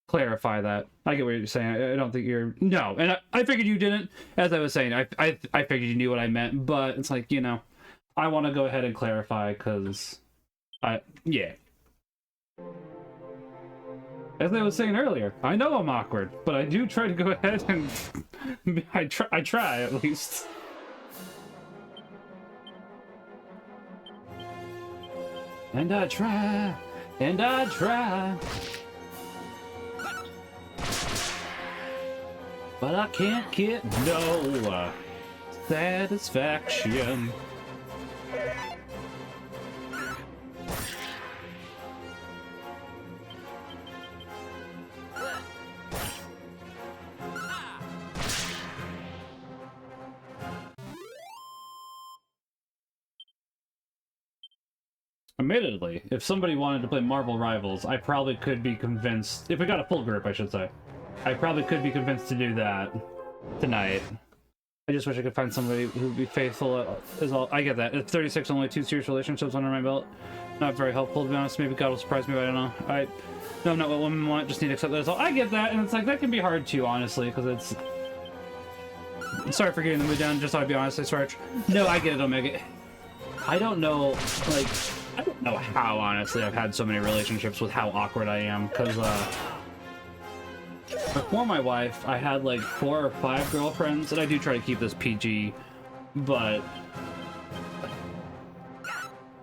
clarify that. I get what you're saying. I don't think you're... No, and I figured you didn't. As I was saying, I figured you knew what I meant, but it's like, you know, I want to go ahead and clarify, because yeah. As I was saying earlier, I know I'm awkward, but I do try to go ahead and... I try, at least. And I try, and I try. But I can't get no satisfaction. Admittedly, if somebody wanted to play Marvel Rivals, I probably could be convinced, if we got a full group, I should say, I probably could be convinced to do that tonight. I just wish I could find somebody who would be faithful as all. I get that. At 36, only 2 serious relationships under my belt. Not very helpful, to be honest. Maybe God will surprise me, but I don't know. No, I'm not what women want, just need to accept that as all. I get that, and it's like, that can be hard too, honestly, because it's... Sorry for getting the mood down, just thought I'd be honest, I swear. No, I get it, Omega. I don't know, like... I don't know how, honestly, I've had so many relationships with how awkward I am, because, before my wife, I had, like, 4 or 5 girlfriends, and I do try to keep this PG, but...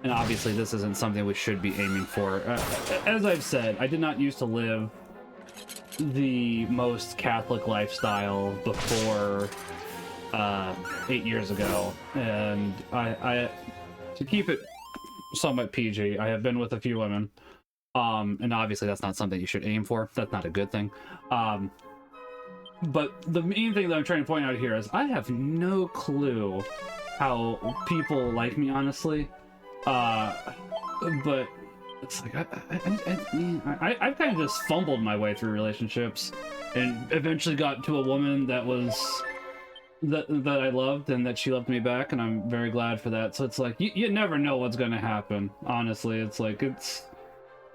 And obviously, this isn't something we should be aiming for. As I've said, I did not used to live the most Catholic lifestyle before, 8 years ago, and to keep it somewhat PG, I have been with a few women, and obviously that's not something you should aim for. That's not a good thing. But the main thing that I'm trying to point out here is I have no clue how people like me, honestly. But it's like I've kind of just fumbled my way through relationships, and eventually got to a woman that was that I loved and that she loved me back, and I'm very glad for that. So it's like you never know what's going to happen. Honestly, it's like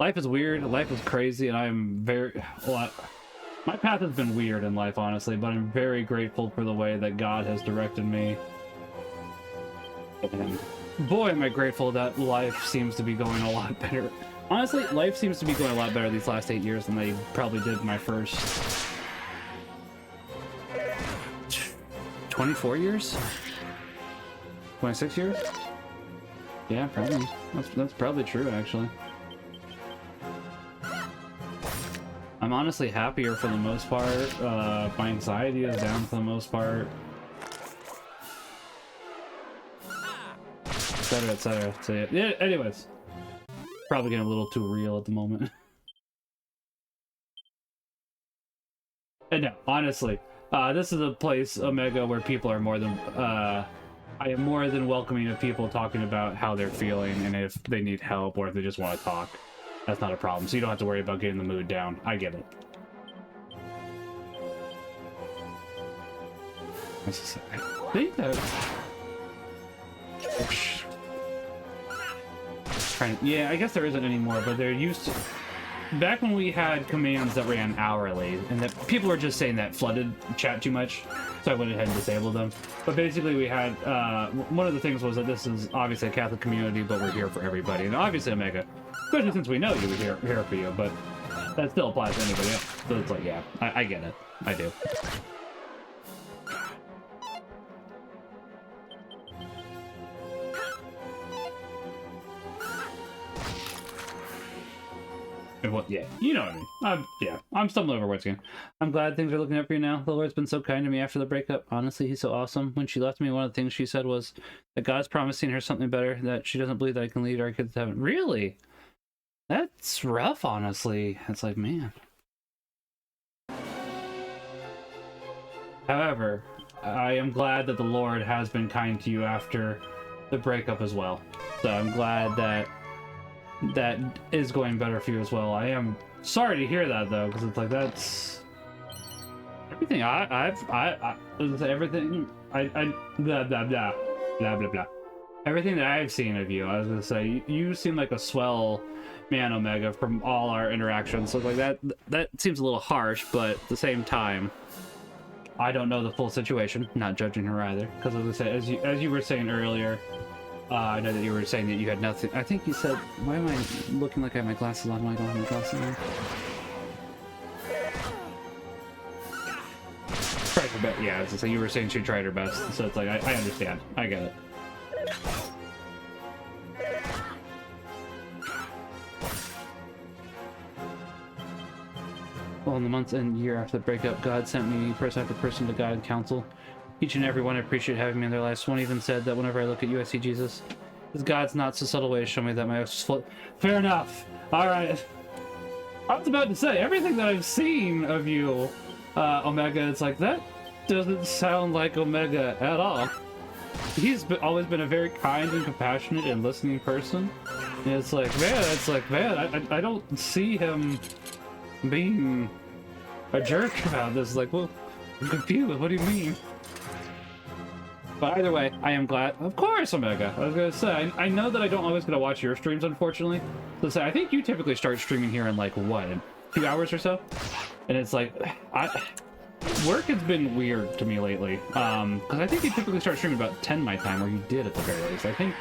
life is weird, life is crazy, and I'm very my path has been weird in life, honestly, but I'm very grateful for the way that God has directed me. And boy, am I grateful that life seems to be going a lot better. Honestly, life seems to be going a lot better these last 8 years than they probably did my first 24 years? 26 years? Yeah, probably. That's probably true, actually. I'm honestly happier for the most part. My anxiety is down for the most part. Etc, etc. So yeah, anyways. Probably getting a little too real at the moment. And no, honestly, this is a place, Omega, where people are more than I am more than welcoming of people talking about how they're feeling and if they need help or if they just want to talk. That's not a problem. So you don't have to worry about getting the mood down. I get it. I think that... Yeah, I guess there isn't anymore, but there used to... Back when we had commands that ran hourly, and that people were just saying that flooded chat too much, so I went ahead and disabled them. But basically we had, one of the things was that this is obviously a Catholic community, but we're here for everybody. And obviously Omega, especially since we know you, we're here for you, but that still applies to anybody else. So it's like, yeah, I get it. I do. What? Yeah, you know what I mean. I'm stumbling over words again. I'm glad things are looking up for you now. The Lord's been so kind to me after the breakup. Honestly, he's so awesome. When she left me, one of the things she said was that God's promising her something better, that she doesn't believe that I can lead our kids to heaven. Really? That's rough, honestly. It's like, man. However, I am glad that the Lord has been kind to you after the breakup as well. So I'm glad that that is going better for you as well. I am sorry to hear that though, because it's like that's everything everything blah blah blah blah blah blah. Everything that I've seen of you, I was gonna say you seem like a swell man, Omega, from all our interactions. So like that seems a little harsh, but at the same time, I don't know the full situation. Not judging her either, because as I said, as you were saying earlier. I know that you were saying that you had nothing. I think you said, why am I looking like I have my glasses on when I don't have my glasses on? Tried her best. Yeah, so you were saying she tried her best. So it's like, I understand. I get it. Well, in the months and year after the breakup, God sent me person after person to guide counsel. Each and every one appreciate having me in their lives. One even said that whenever I look at you, I see Jesus. It's God's not so subtle way to show me that my eyes float. Fair enough. All right. I was about to say, everything that I've seen of you, Omega, it's like, that doesn't sound like Omega at all. He's always been a very kind and compassionate and listening person. And it's like, man, I don't see him being a jerk about this. Like, well, I'm confused. What do you mean? But either way, I am glad. Of course, Omega. I was gonna say, I know that I don't always get to watch your streams, unfortunately. So say, I think you typically start streaming here in like what, 2 hours or so? And it's like, work has been weird to me lately. Because I think you typically start streaming about 10 my time, or you did at the very least. I think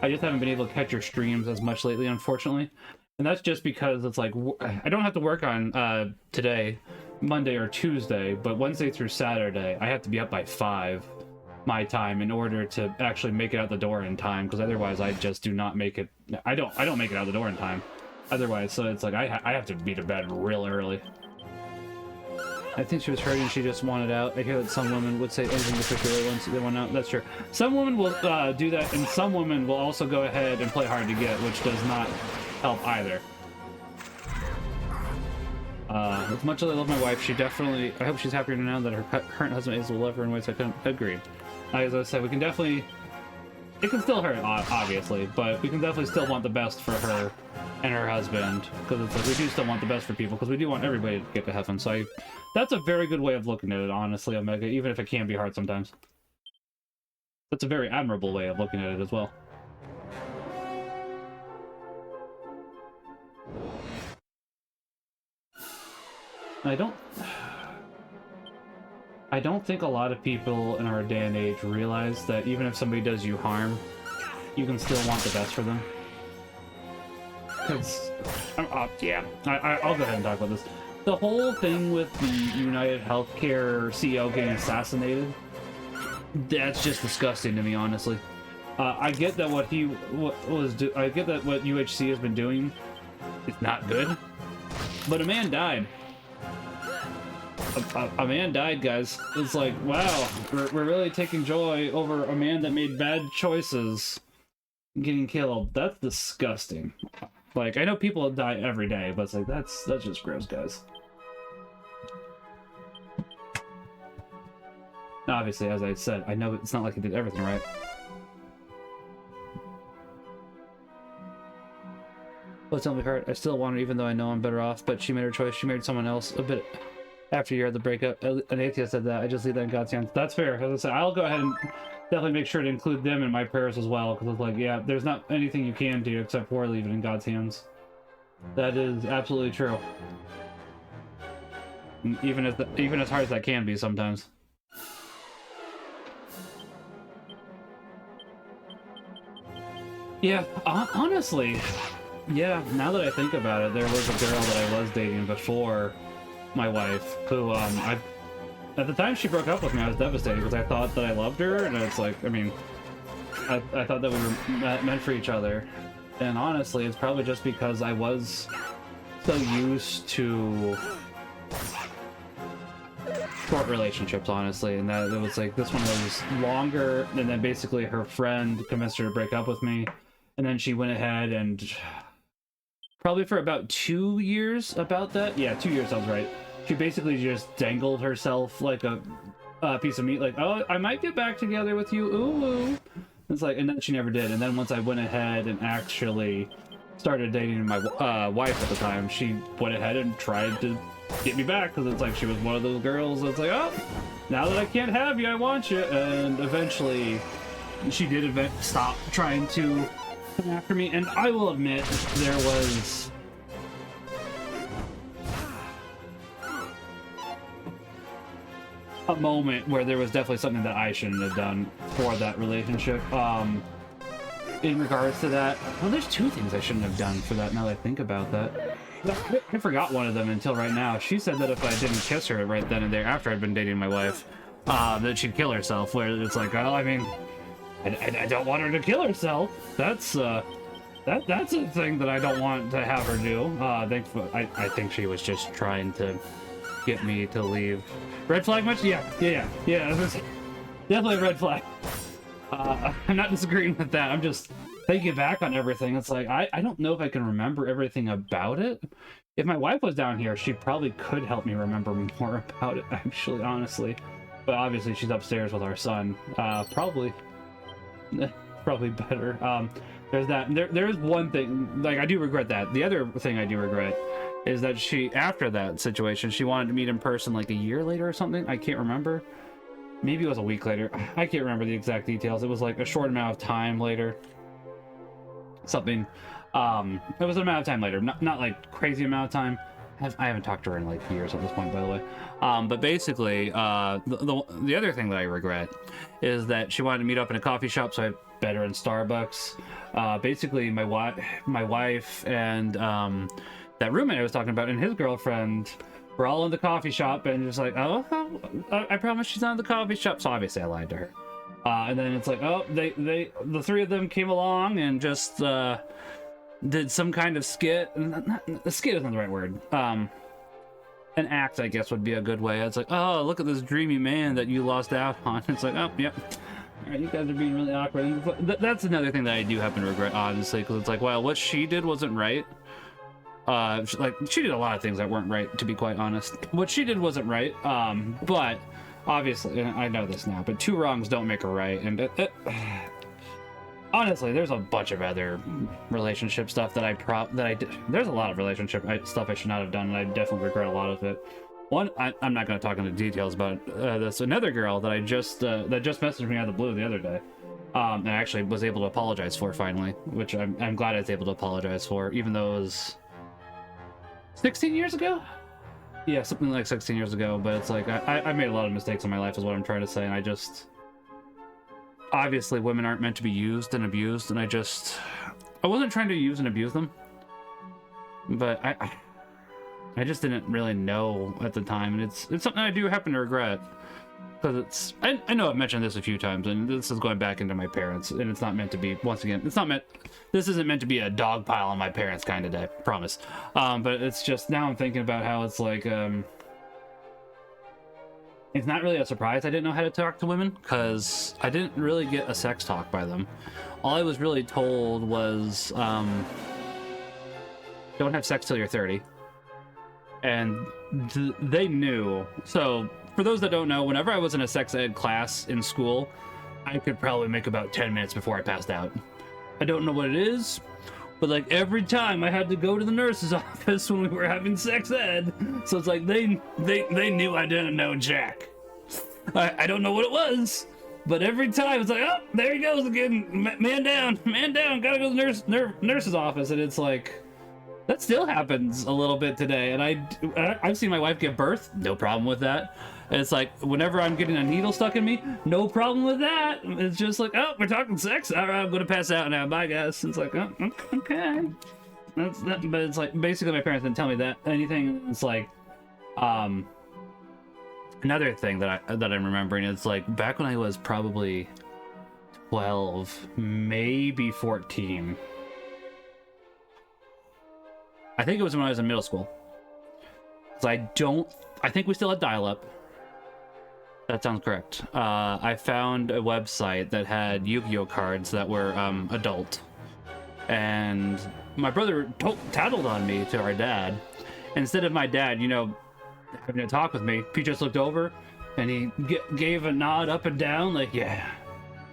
I just haven't been able to catch your streams as much lately, unfortunately. And that's just because it's like, I don't have to work on today, Monday or Tuesday, but Wednesday through Saturday, I have to be up by 5 my time in order to actually make it out the door in time, because otherwise I just do not make it. I don't make it out the door in time otherwise, so it's like I have to be to bed real early. I think she was hurting, she just wanted out. I hear that some women would say anything to push her once they want out. That's true. Some women will do that, and some women will also go ahead and play hard to get, which does not help either. As much as I love my wife, she definitely, I hope she's happier now that her current husband is will love her in ways I couldn't agree. As I said, we can definitely, it can still hurt, obviously, but we can definitely still want the best for her and her husband, because it's like we do still want the best for people, because we do want everybody to get to heaven. So that's a very good way of looking at it, honestly, Omega, even if it can be hard sometimes. That's a very admirable way of looking at it as well. I don't think a lot of people in our day and age realize that even if somebody does you harm, you can still want the best for them. Because, yeah, I'll go ahead and talk about this. The whole thing with the United Healthcare CEO getting assassinated, that's just disgusting to me, honestly. I get that I get that what UHC has been doing is not good, but a man died. A man died, guys. It's like, wow, we're really taking joy over a man that made bad choices getting killed. That's disgusting. Like, I know people die every day, but it's like, that's just gross, guys. Obviously, as I said, I know it's not like he did everything right. But don't be hurt. I still want her, even though I know I'm better off. But she made her choice. She married someone else a bit after a year of the breakup. An atheist said that. I just leave that in God's hands. That's fair. As I said, I'll go ahead and definitely make sure to include them in my prayers as well. Because it's like, yeah, there's not anything you can do except for leave it in God's hands. That is absolutely true. Even as hard as that can be sometimes. Yeah, honestly, yeah, now that I think about it, there was a girl that I was dating before my wife who, at the time she broke up with me, I was devastated because I thought that I loved her, and it's like, I mean, I thought that we were meant for each other. And honestly, it's probably just because I was so used to short relationships, honestly, and that it was like this one was longer, and then basically her friend convinced her to break up with me, and then she went ahead and probably for about 2 years about that. Yeah, 2 years sounds right. She basically just dangled herself like a piece of meat, like, oh, I might get back together with you, ooh. It's like, and then she never did. And then once I went ahead and actually started dating my wife at the time, she went ahead and tried to get me back, because it's like she was one of those girls that's like, oh, now that I can't have you, I want you. And eventually she did stop trying to come after me. And I will admit, there was a moment where there was definitely something that I shouldn't have done for that relationship. In regards to that, well, there's two things I shouldn't have done for that now that I think about that. I forgot one of them until right now. She said that if I didn't kiss her right then and there after I'd been dating my wife, that she'd kill herself. Where it's like, well, I mean, I don't want her to kill herself. That's a thing that I don't want to have her do. I think she was just trying to get me to leave. Red flag much? Yeah. This is definitely a red flag. I'm not disagreeing with that. I'm just thinking back on everything. It's like, I don't know if I can remember everything about it. If my wife was down here, she probably could help me remember more about it, actually, honestly. But obviously, she's upstairs with our son. Probably better. There's that. There's one thing, like, I do regret that. The other thing I do regret is that after that situation, she wanted to meet in person like a year later or something. I can't remember. Maybe it was a week later. I can't remember the exact details. It was like a short amount of time later. Something. It was an amount of time later. Not like crazy amount of time. I haven't talked to her in like years at this point, by the way. But basically, the other thing that I regret is that she wanted to meet up in a coffee shop, so I bet her in Starbucks. Basically, my wife and that roommate I was talking about and his girlfriend were all in the coffee shop, and just like, oh, I promise she's not in the coffee shop. So obviously I lied to her. And then it's like, oh, the three of them came along and just did some kind of skit. The skit isn't the right word. An act, I guess, would be a good way. It's like, oh, look at this dreamy man that you lost out on. It's like, oh, yep. All right, you guys are being really awkward. And that's another thing that I do happen to regret, honestly, because it's like, well, what she did wasn't right. She did a lot of things that weren't right, to be quite honest. What she did wasn't right, but obviously, I know this now, but two wrongs don't make a right, and honestly, there's a bunch of other relationship stuff that I did. There's a lot of relationship stuff I should not have done, and I definitely regret a lot of it. One, I'm not going to talk into details about this. Another girl that that just messaged me out of the blue the other day, and I actually was able to apologize for finally, which I'm glad I was able to apologize for, even though it was 16 years ago? Yeah, something like 16 years ago, but it's like, I made a lot of mistakes in my life is what I'm trying to say, and obviously women aren't meant to be used and abused, and I wasn't trying to use and abuse them, but I just didn't really know at the time, and it's something I do happen to regret. Because I know I've mentioned this a few times, and this is going back into my parents, and it's not meant to be, once again, this isn't meant to be a dog pile on my parents kind of day, promise. But it's just, now I'm thinking about how it's like, it's not really a surprise I didn't know how to talk to women, because I didn't really get a sex talk by them. All I was really told was, don't have sex till you're 30. And they knew. So for those that don't know, whenever I was in a sex ed class in school, I could probably make about 10 minutes before I passed out. I don't know what it is, but like every time I had to go to the nurse's office when we were having sex ed, so it's like they knew I didn't know jack. I don't know what it was, but every time it's like, oh, there he goes again, man down, gotta go to the nurse's office, and it's like, that still happens a little bit today, and I've seen my wife give birth, no problem with that. And it's like, whenever I'm getting a needle stuck in me, no problem with that. It's just like, oh, we're talking sex? All right, I'm gonna pass out now, bye guys. It's like, oh, okay. That's that, but it's like, basically my parents didn't tell me that anything. It's like, another thing that I'm remembering is like, back when I was probably 12, maybe 14. I think it was when I was in middle school. Because I think we still had dial-up. That sounds correct. I found a website that had Yu-Gi-Oh cards that were adult. And my brother tattled on me to our dad. Instead of my dad, you know, having a talk with me, he just looked over and he gave a nod up and down like, yeah.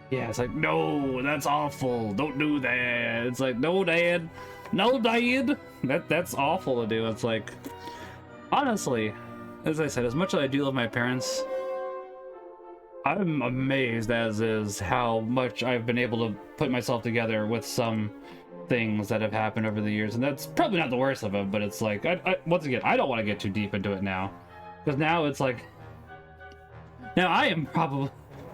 It's like, no, that's awful. Don't do that. It's like, no, Dad. No, Dad. That's awful to do. It's like, honestly, as I said, as much as I do love my parents, I'm amazed as is how much I've been able to put myself together with some things that have happened over the years, and that's probably not the worst of them, but it's like, once again, I don't want to get too deep into it now, because now it's like, now I am probably,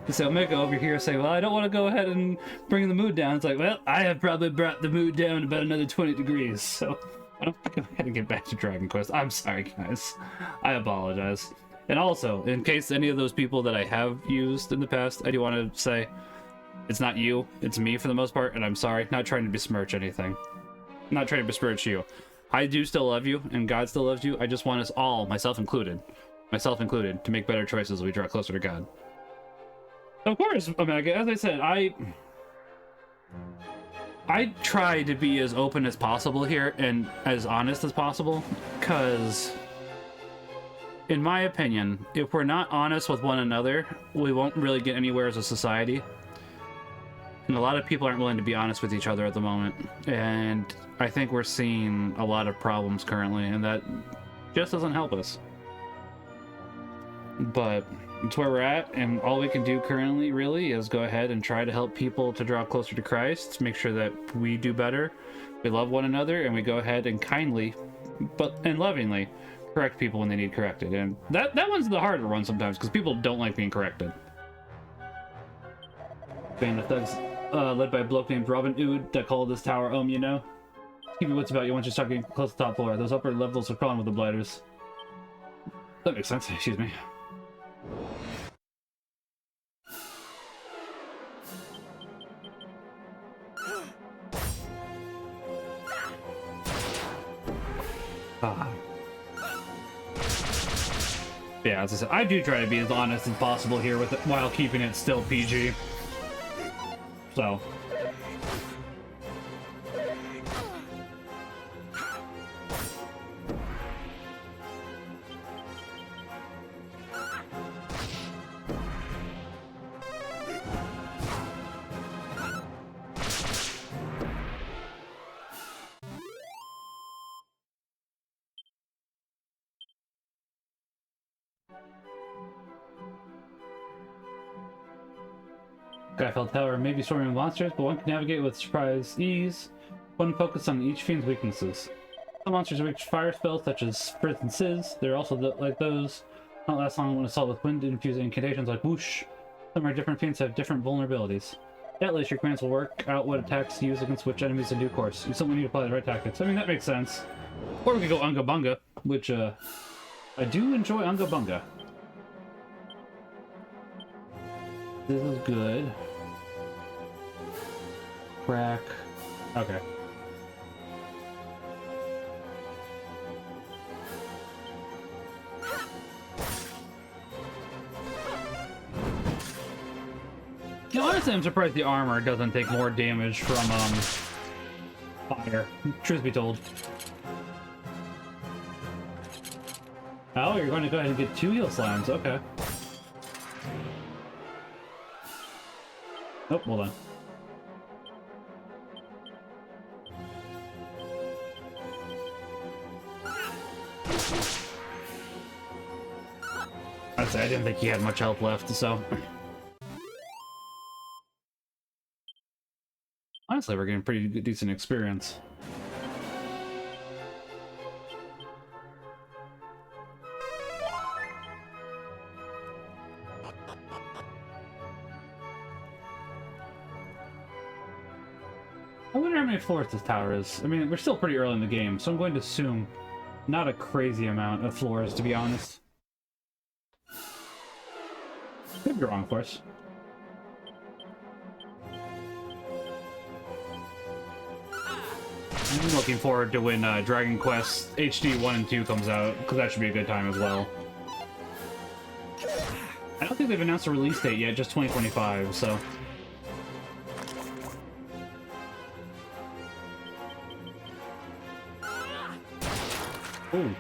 so Mika over here say, well, I don't want to go ahead and bring the mood down. It's like, well, I have probably brought the mood down about another 20 degrees, so I don't think I'm going to get back to Dragon Quest. I'm sorry, guys. I apologize. And also, in case any of those people that I have used in the past, I do want to say, it's not you, it's me for the most part, and I'm sorry. Not trying to besmirch anything. Not trying to besmirch you. I do still love you, and God still loves you. I just want us all, myself included, to make better choices as we draw closer to God. Of course, Omega, as I said, I try to be as open as possible here and as honest as possible, because in my opinion, if we're not honest with one another, we won't really get anywhere as a society. And a lot of people aren't willing to be honest with each other at the moment. And I think we're seeing a lot of problems currently, and that just doesn't help us. But it's where we're at, and all we can do currently really is go ahead and try to help people to draw closer to Christ, make sure that we do better, we love one another, and we go ahead and kindly and lovingly correct people when they need corrected. And that one's the harder one sometimes, because people don't like being corrected. Band of thugs led by a bloke named Robin Hood that called this tower you know. Keep your wits about you once you're stuck getting close to the top floor. Those upper levels are crawling with the blighters. That makes sense, excuse me. Yeah, as I said, I do try to be as honest as possible here with it while keeping it still PG. So. Skyfell Tower may be swarming with monsters, but one can navigate with surprise ease. One focus on each fiend's weaknesses. Some monsters reach fire spells, such as Spritz and Sizz. They're also like those. Don't last long when assaulted with wind, infuse incantations like whoosh. Some are different fiends have different vulnerabilities. At least your commands will work out what attacks you use against which enemies in due course. You simply need to apply the right tactics. I mean, that makes sense. Or we could go Unga Bunga, which I do enjoy Unga Bunga. This is good. Crack. Okay. Yeah, honestly, I'm surprised the armor doesn't take more damage from fire. Truth be told. Oh, you're going to go ahead and get 2 heal slimes. Okay. Oh, hold on. I didn't think he had much health left, so... Honestly, we're getting pretty decent experience. I wonder how many floors this tower is. I mean, we're still pretty early in the game, so I'm going to assume not a crazy amount of floors, to be honest. Could be wrong, of course. I'm looking forward to when Dragon Quest HD 1 and 2 comes out, because that should be a good time as well. I don't think they've announced a release date yet, just 2025, so... Ooh.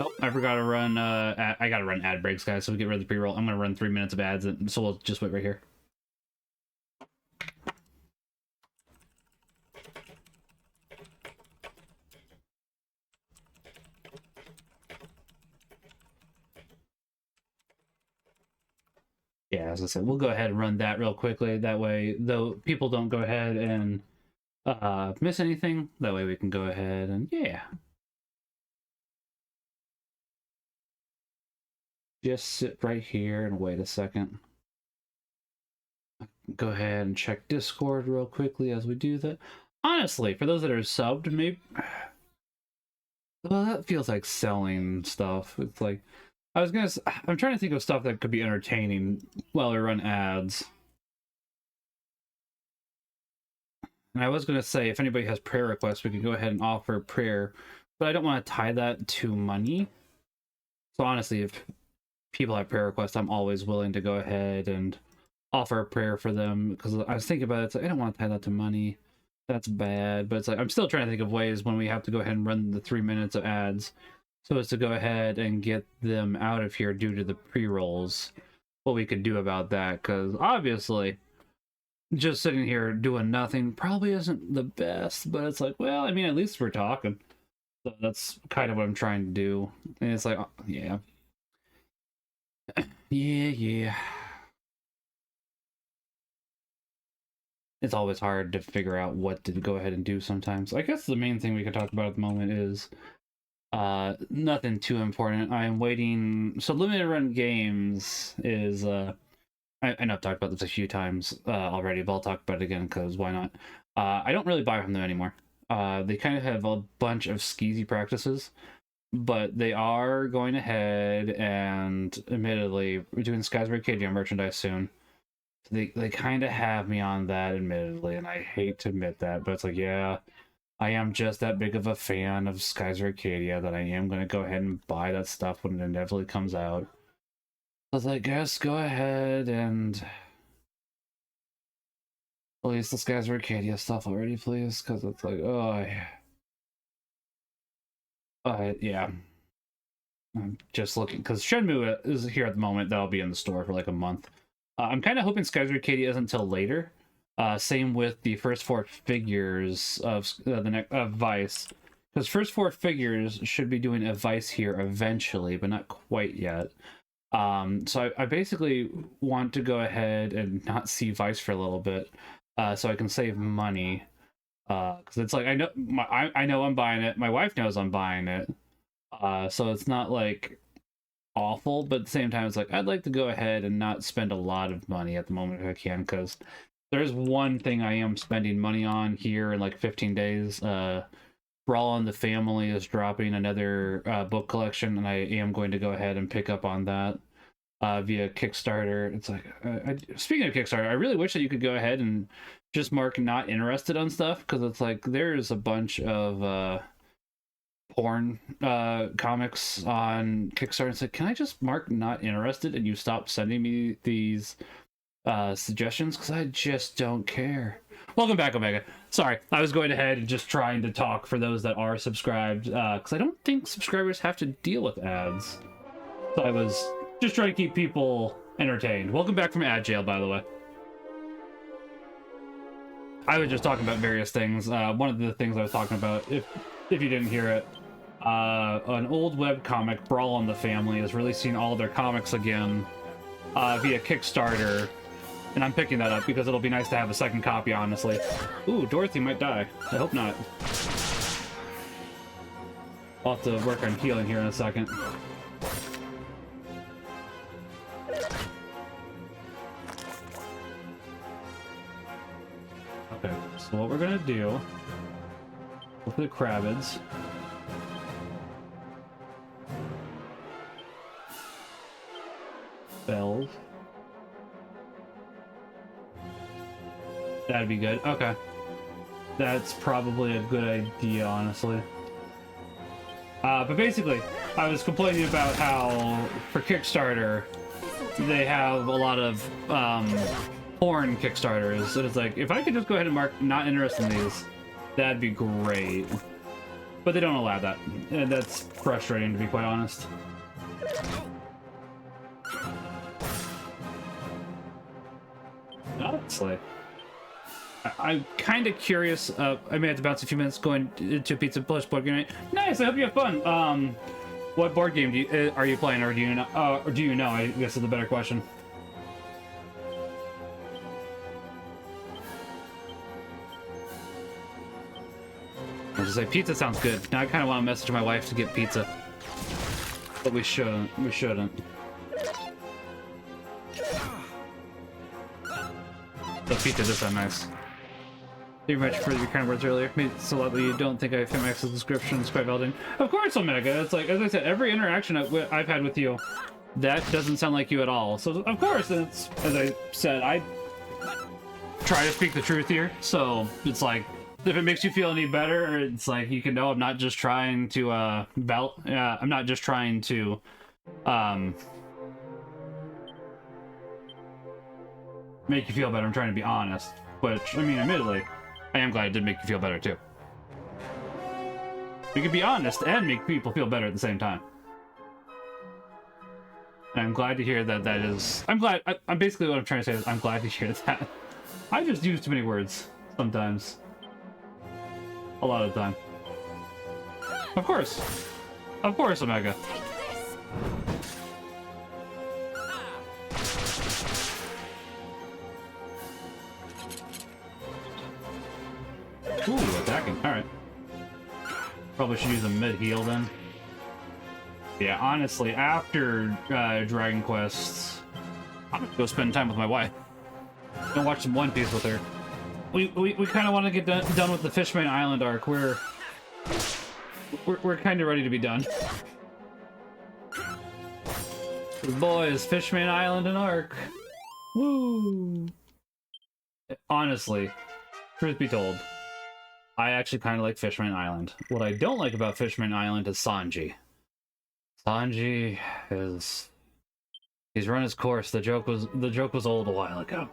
Oh, I forgot to run, I gotta run ad breaks, guys, so we get rid of the pre-roll. I'm gonna run 3 minutes of ads, so we'll just wait right here. Yeah, as I said, we'll go ahead and run that real quickly. That way, though, people don't go ahead and miss anything. That way we can go ahead and, yeah. Just sit right here and wait a second. Go ahead and check Discord real quickly as we do that. Honestly, for those that are subbed, maybe... Well, that feels like selling stuff. It's like... I'm trying to think of stuff that could be entertaining while we run ads. And I was gonna say, if anybody has prayer requests, we can go ahead and offer prayer, but I don't want to tie that to money. So honestly, if people have prayer requests, I'm always willing to go ahead and offer a prayer for them, because I was thinking about it, it's like, I don't want to tie that to money. That's bad, but it's like, I'm still trying to think of ways when we have to go ahead and run the 3 minutes of ads, so as to go ahead and get them out of here due to the pre-rolls. What we could do about that, because obviously just sitting here doing nothing probably isn't the best, but it's like, well, I mean, at least we're talking. So that's kind of what I'm trying to do. And it's like, yeah. Yeah. It's always hard to figure out what to go ahead and do sometimes. I guess the main thing we could talk about at the moment is nothing too important. I'm waiting. So limited run games is I know I've talked about this a few times already, but I'll talk about it again because why not? I don't really buy from them anymore. They kind of have a bunch of skeezy practices, but they are going ahead and admittedly we're doing Squared merchandise soon. They kind of have me on that, admittedly, and I hate to admit that, but it's like, yeah, I am just that big of a fan of Skies of Arcadia that I am going to go ahead and buy that stuff when it inevitably comes out. I was like, guess go ahead and release the Skies of Arcadia stuff already, please, because it's like, oh, yeah. I'm just looking, because Shenmue is here at the moment. That'll be in the store for like a month. I'm kind of hoping Skies of Arcadia isn't until later. Same with the first 4 figures of Vice, because first 4 figures should be doing a Vice here eventually, but not quite yet. So I basically want to go ahead and not see Vice for a little bit, so I can save money. Because it's like, I know I'm buying it. My wife knows I'm buying it. So it's not like awful, but at the same time, it's like, I'd like to go ahead and not spend a lot of money at the moment if I can, because there's one thing I am spending money on here in like 15 days. Brawl in the Family is dropping another book collection, and I am going to go ahead and pick up on that via Kickstarter. It's like, speaking of Kickstarter, I really wish that you could go ahead and just mark not interested on stuff, because it's like there's a bunch of porn comics on Kickstarter. It's like, can I just mark not interested and you stop sending me these suggestions, because I just don't care. Welcome back, Omega. Sorry, I was going ahead and just trying to talk for those that are subscribed, because I don't think subscribers have to deal with ads. So I was just trying to keep people entertained. Welcome back from ad jail, by the way. I was just talking about various things. One of the things I was talking about, if you didn't hear it, an old webcomic, Brawl on the Family, is releasing all their comics again via Kickstarter. And I'm picking that up because it'll be nice to have a second copy, honestly. Ooh, Dorothy might die. I hope not. I'll have to work on healing here in a second. Okay, so what we're gonna do... Look at the Crabbids. Bells. That'd be good. Okay. That's probably a good idea, honestly. But basically, I was complaining about how, for Kickstarter, they have a lot of porn Kickstarters. And it's like, if I could just go ahead and mark not interested in these, that'd be great. But they don't allow that. And that's frustrating, to be quite honest. Honestly. I'm kind of curious. I may have to bounce a few minutes going to Pizza Plus board game night. Nice. I hope you have fun. What board game are you playing, or do you know? Or do you know? I guess is the better question. I was just like, pizza sounds good. Now I kind of want to message my wife to get pizza, but we shouldn't. We shouldn't. The pizza does sound nice. Thank you very much for your kind words earlier. Made it so lovely you don't think I fit my access description. It's quite validating. Of course, Omega. It's like, as I said, every interaction I've had with you, that doesn't sound like you at all. So, of course, it's, as I said, I try to speak the truth here. So, it's like, if it makes you feel any better, it's like, you can know I'm not just trying to, I'm not just trying to, make you feel better. I'm trying to be honest. Which, I mean, admittedly, I am glad it did make you feel better, too. We can be honest and make people feel better at the same time. And I'm glad to hear that that is... I'm basically what I'm trying to say is I'm glad to hear that. I just use too many words, sometimes. A lot of the time. Of course. Of course, Omega. Ooh, attacking. Alright. Probably should use a mid-heal then. Yeah, honestly, after Dragon Quest, I'm gonna go spend time with my wife. Gonna watch some One Piece with her. We kind of want to get done with the Fishman Island arc. We're kind of ready to be done. Boys, Fishman Island and arc. Woo! Honestly, truth be told, I actually kind of like Fishman Island. What I don't like about Fishman Island is Sanji. Sanji is... He's run his course. The joke was old a while ago.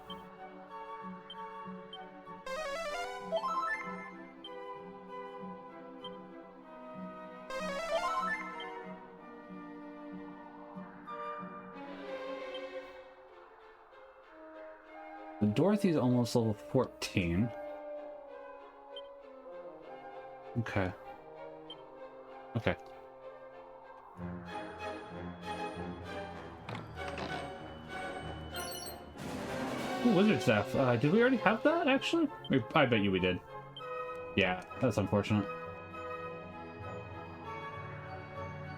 Dorothy's almost level 14. Okay. Okay. Ooh, wizard staff. Did we already have that, actually? I bet you we did. Yeah, that's unfortunate.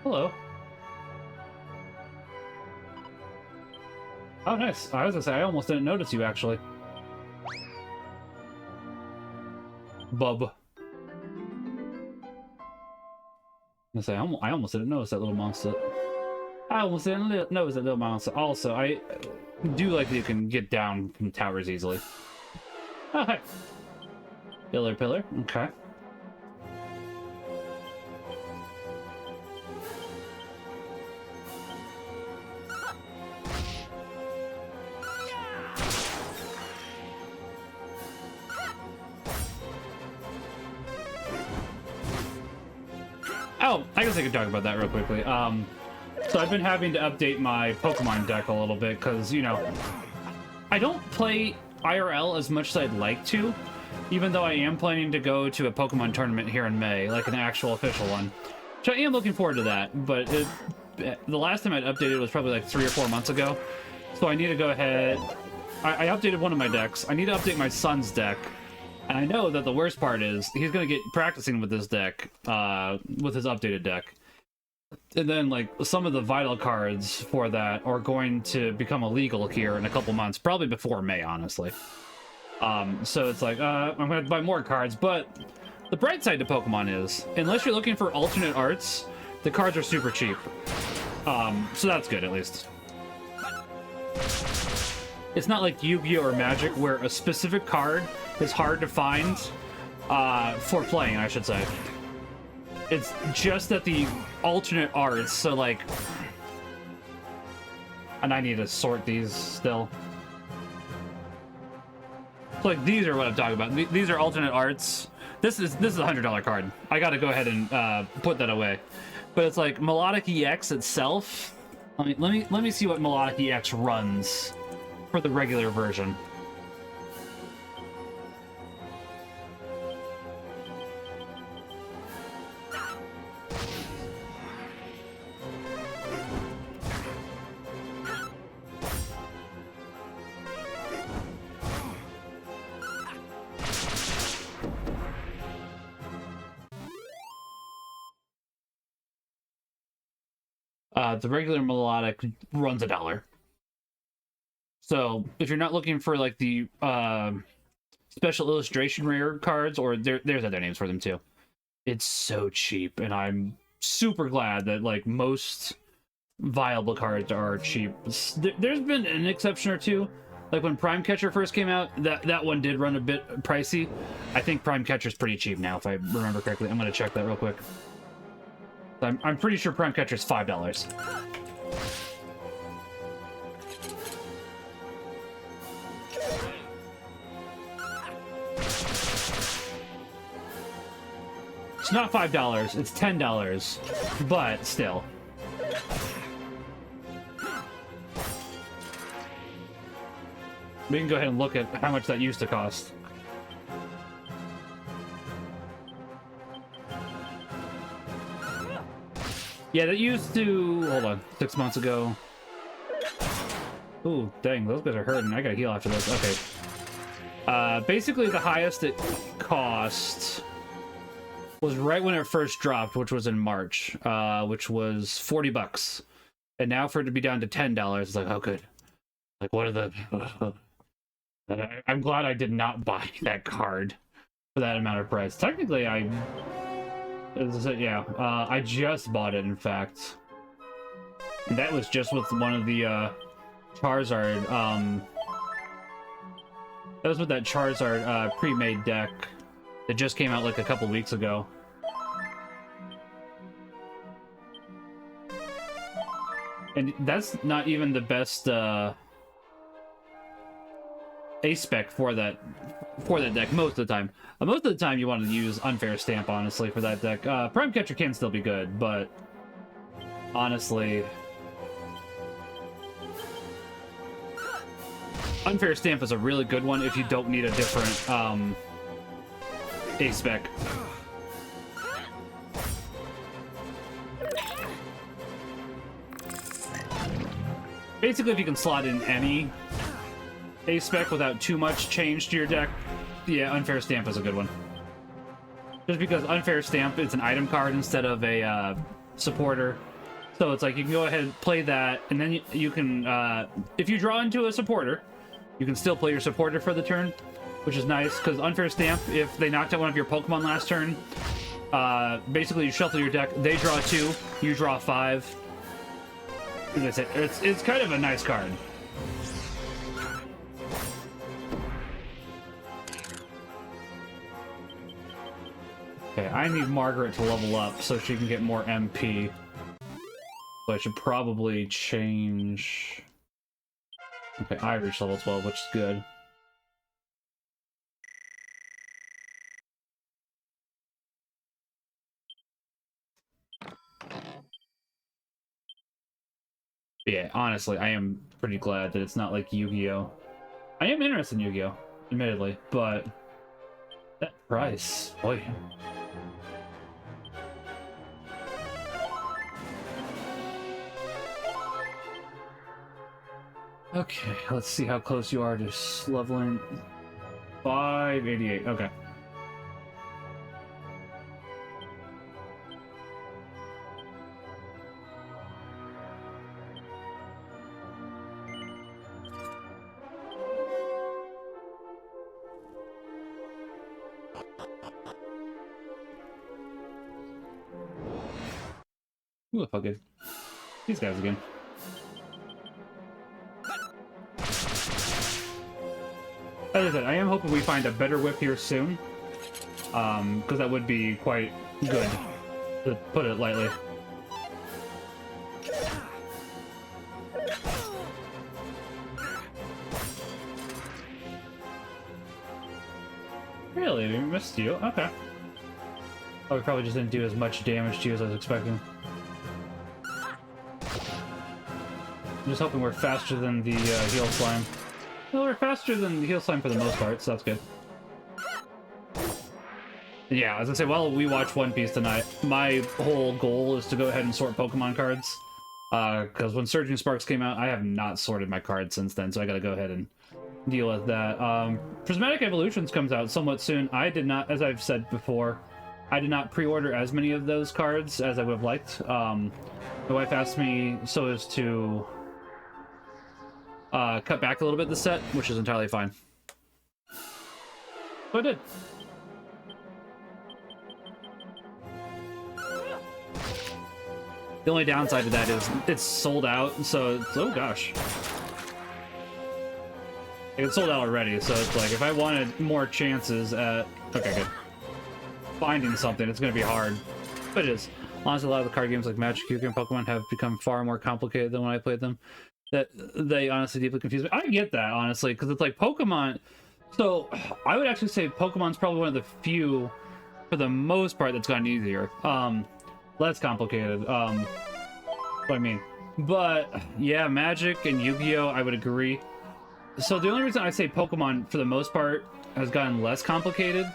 Hello. Oh, nice. I was gonna say, I almost didn't notice you, actually. Bub. I almost didn't notice that little monster. I almost didn't notice that little monster. Also, I do like that you can get down from towers easily. Oh, hey. Pillar. Okay. Oh, I guess I could talk about that real quickly. So I've been having to update my Pokemon deck a little bit because, you know, I don't play IRL as much as I'd like to, even though I am planning to go to a Pokemon tournament here in May, like an actual official one. So I am looking forward to that, but the last time I'd updated was probably like 3 or 4 months ago. So I need to go ahead. I updated one of my decks. I need to update my son's deck. And I know that the worst part is he's going to get practicing with this deck, with his updated deck. And then, like, some of the vital cards for that are going to become illegal here in a couple months, probably before May, honestly. So it's like, I'm going to buy more cards, but the bright side to Pokemon is, unless you're looking for alternate arts, the cards are super cheap. So that's good, at least. It's not like Yu-Gi-Oh! Or Magic, where a specific card is hard to find, for playing, I should say. It's just that the alternate arts, so like... And I need to sort these still. So like, these are what I'm talking about. These are alternate arts. This is a $100 card. I gotta go ahead and put that away. But it's like Melodic EX itself. Let me see what Melodic EX runs for the regular version. The regular Melodic runs $1. So if you're not looking for like the special illustration rare cards, or there's other names for them too, it's so cheap, and I'm super glad that like most viable cards are cheap. There's been an exception or two, like when Prime Catcher first came out, that one did run a bit pricey. I think Prime Catcher's pretty cheap now, if I remember correctly. I'm gonna check that real quick. I'm pretty sure Prime Catcher's $5. It's not $5, it's $10, but still. We can go ahead and look at how much that used to cost. Yeah, that used to... Hold on. 6 months ago. Ooh, dang. Those guys are hurting. I gotta heal after this. Okay. Basically, the highest it cost was right when it first dropped, which was in March, which was $40. And now for it to be down to $10, it's like, oh, good. Like, what are the... I'm glad I did not buy that card for that amount of price. Technically, I just bought it, in fact. And that was just with one of the Charizard. That was with that Charizard pre-made deck that just came out like a couple weeks ago. And that's not even the best A-spec for that deck most of the time. Most of the time you want to use Unfair Stamp, honestly, for that deck. Prime Catcher can still be good, but honestly, Unfair Stamp is a really good one if you don't need a different A-spec. Basically, if you can slot in any A-spec without too much change to your deck, yeah, Unfair Stamp is a good one. Just because Unfair Stamp is an item card instead of a supporter. So it's like you can go ahead and play that, and then you can, if you draw into a supporter, you can still play your supporter for the turn, which is nice, because Unfair Stamp, if they knocked out one of your Pokemon last turn, basically you shuffle your deck, they draw 2, you draw 5. As I said, it's kind of a nice card. Okay, I need Margaret to level up so she can get more MP. So I should probably change... Okay, I reached level 12, which is good. Yeah, honestly, I am pretty glad that it's not like Yu-Gi-Oh. I am interested in Yu-Gi-Oh, admittedly, but that price, boy. Okay, let's see how close you are to leveling 588. Okay. Who the fuck is these guys again? As I said, I am hoping we find a better whip here soon. Because that would be quite good, to put it lightly. Really? We missed you? Okay. Oh, we probably just didn't do as much damage to you as I was expecting. I'm just hoping we're faster than the heal slime. Well, we're faster than the heal slime for the most part, so that's good. Yeah, as I say, while we watch One Piece tonight, my whole goal is to go ahead and sort Pokemon cards. Because when Surging Sparks came out, I have not sorted my cards since then, so I gotta go ahead and deal with that. Prismatic Evolutions comes out somewhat soon. I did not, as I've said before, I did not pre-order as many of those cards as I would have liked. My wife asked me so as to cut back a little bit the set, which is entirely fine. So I did. The only downside to that is it's sold out, so it's, oh gosh. It's sold out already, so it's like, if I wanted more chances at, okay, good, finding something, it's gonna be hard. But it is. Honestly, a lot of the card games like Magic, Yu-Gi-Oh! And Pokemon have become far more complicated than when I played them. That they honestly deeply confuse me. I get that, honestly, because it's like Pokemon. So, I would actually say Pokemon's probably one of the few, for the most part, that's gotten easier. Less complicated, what I mean. But, yeah, Magic and Yu-Gi-Oh! I would agree. So the only reason I say Pokemon, for the most part, has gotten less complicated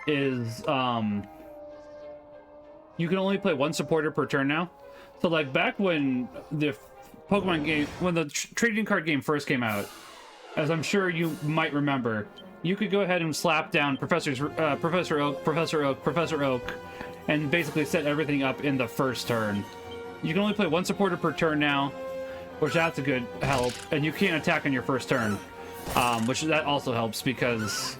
is, you can only play one supporter per turn now. So, like, back when the Pokemon game, when the trading card game first came out, as I'm sure you might remember, you could go ahead and slap down Professor Oak, and basically set everything up in the first turn. You can only play one supporter per turn now, which that's a good help, and you can't attack on your first turn, which that also helps because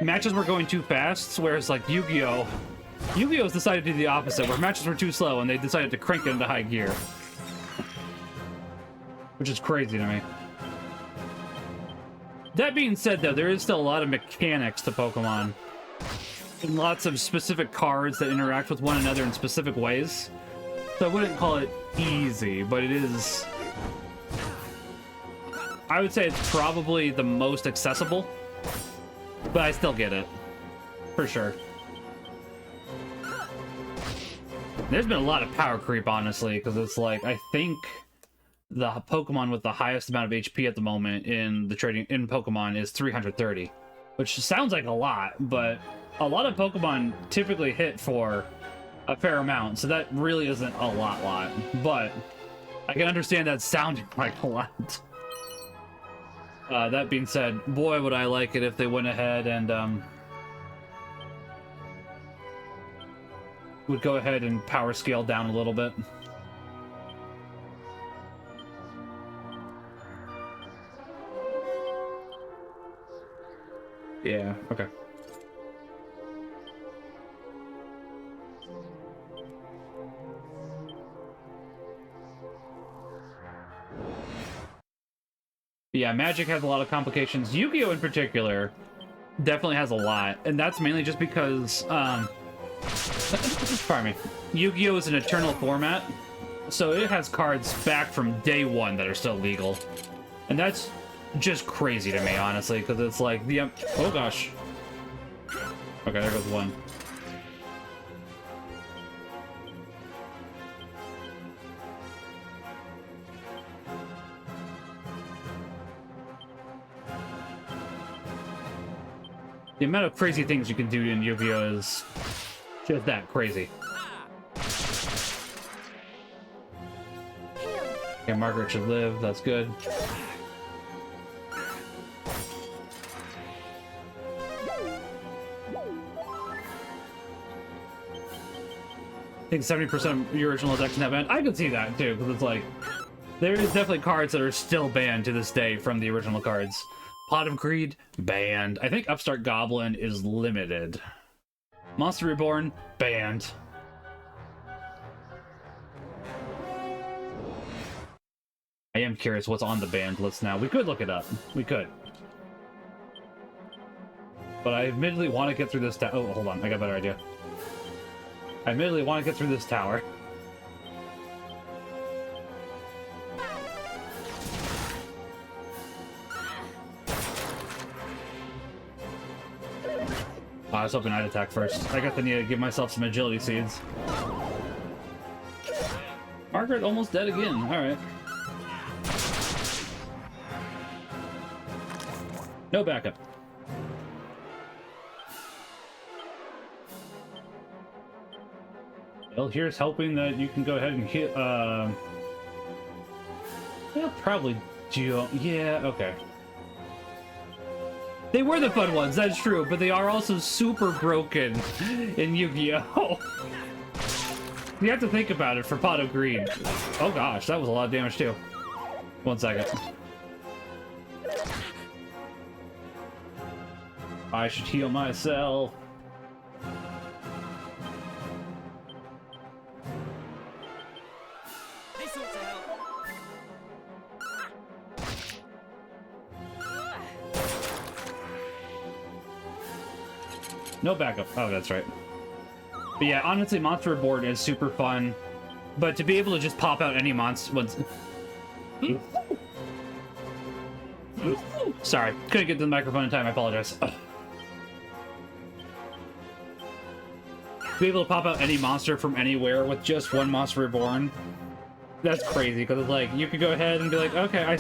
matches were going too fast, whereas like Yu-Gi-Oh's decided to do the opposite, where matches were too slow and they decided to crank it into high gear, which is crazy to me. That being said, though, there is still a lot of mechanics to Pokemon. And lots of specific cards that interact with one another in specific ways. So I wouldn't call it easy, but it is... I would say it's probably the most accessible. But I still get it. For sure. There's been a lot of power creep, honestly, because it's like, I think the Pokemon with the highest amount of HP at the moment in the trading in Pokemon is 330. Which sounds like a lot, but a lot of Pokemon typically hit for a fair amount, so that really isn't a lot. But I can understand that sounding like a lot. That being said, boy, would I like it if they went ahead and would go ahead and power scale down a little bit. Yeah, okay. Yeah, Magic has a lot of complications. Yu-Gi-Oh! In particular definitely has a lot, and that's mainly just because, pardon me, Yu-Gi-Oh! Is an eternal format, so it has cards back from day one that are still legal. And that's just crazy to me, honestly, because it's like the, oh gosh. Okay, there goes one. The amount of crazy things you can do in Yu-Gi-Oh! Is just that crazy. Okay, Margaret should live. That's good. I think 70% of your original decks have banned. I could see that too, because it's like there is definitely cards that are still banned to this day from the original cards. Pot of Greed, banned. I think Upstart Goblin is limited. Monster Reborn, banned. I am curious what's on the banned list now. We could look it up. We could. But I admittedly want to get through this oh, hold on. I got a better idea. I admittedly want to get through this tower. I was hoping I'd attack first. I guess I need to give myself some agility seeds. Margaret almost dead again. Alright. No backup. Well, here's hoping that you can go ahead and hit, they'll probably do... Yeah, okay. They were the fun ones, that's true, but they are also super broken in Yu-Gi-Oh! You have to think about it for Pot of Greed. Oh gosh, that was a lot of damage too. 1 second. I should heal myself. No backup. Oh, that's right. But yeah, honestly, Monster Reborn is super fun. But to be able to just pop out any monster... Sorry, couldn't get to the microphone in time, I apologize. Ugh. To be able to pop out any monster from anywhere with just one Monster Reborn, that's crazy, because it's like, you could go ahead and be like, okay,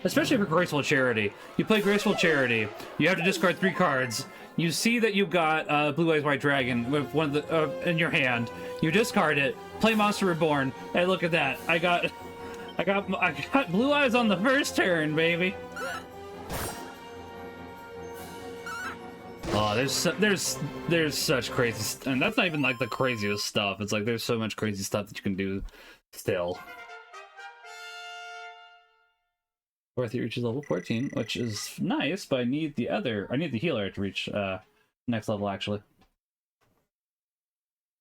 especially for Graceful Charity. You play Graceful Charity, you have to discard 3 cards, you see that you've got Blue Eyes White Dragon with one of the in your hand, you discard it, play Monster Reborn, and look at that, I got Blue Eyes on the first turn, baby. Oh, there's such crazy, and that's not even like the craziest stuff. It's like there's so much crazy stuff that you can do still. Fourth it reaches level 14, which is nice, but I need the healer to reach next level actually.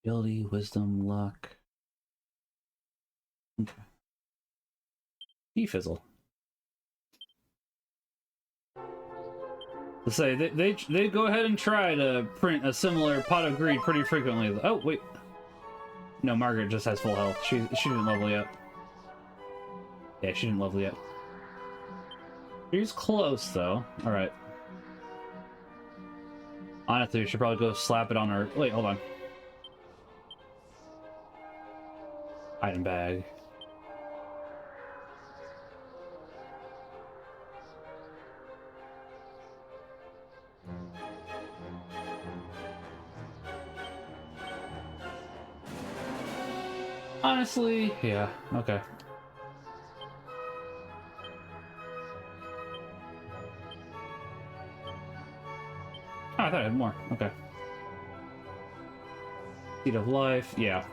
Ability, wisdom, luck. Okay. Fizzle. Let's say they go ahead and try to print a similar Pot of Greed pretty frequently. Oh wait, no, Margaret just has full health. She didn't level yet. Yeah, she didn't level yet. She's close though. All right. Honestly, we should probably go slap it on her. Wait, hold on. Item bag. Honestly, yeah, okay. Oh, I thought I had more. Okay. Seed of Life, yeah.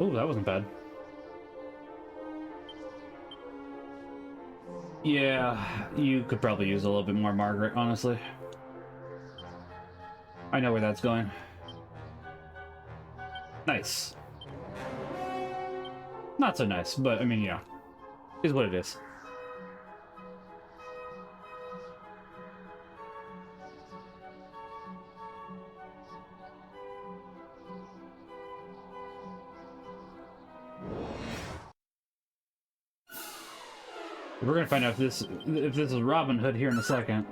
Oh, that wasn't bad. Yeah, you could probably use a little bit more Margaret, honestly. I know where that's going. Nice. Not so nice, but I mean, yeah. Is what it is. We're gonna find out if this is Robin Hood here in a second.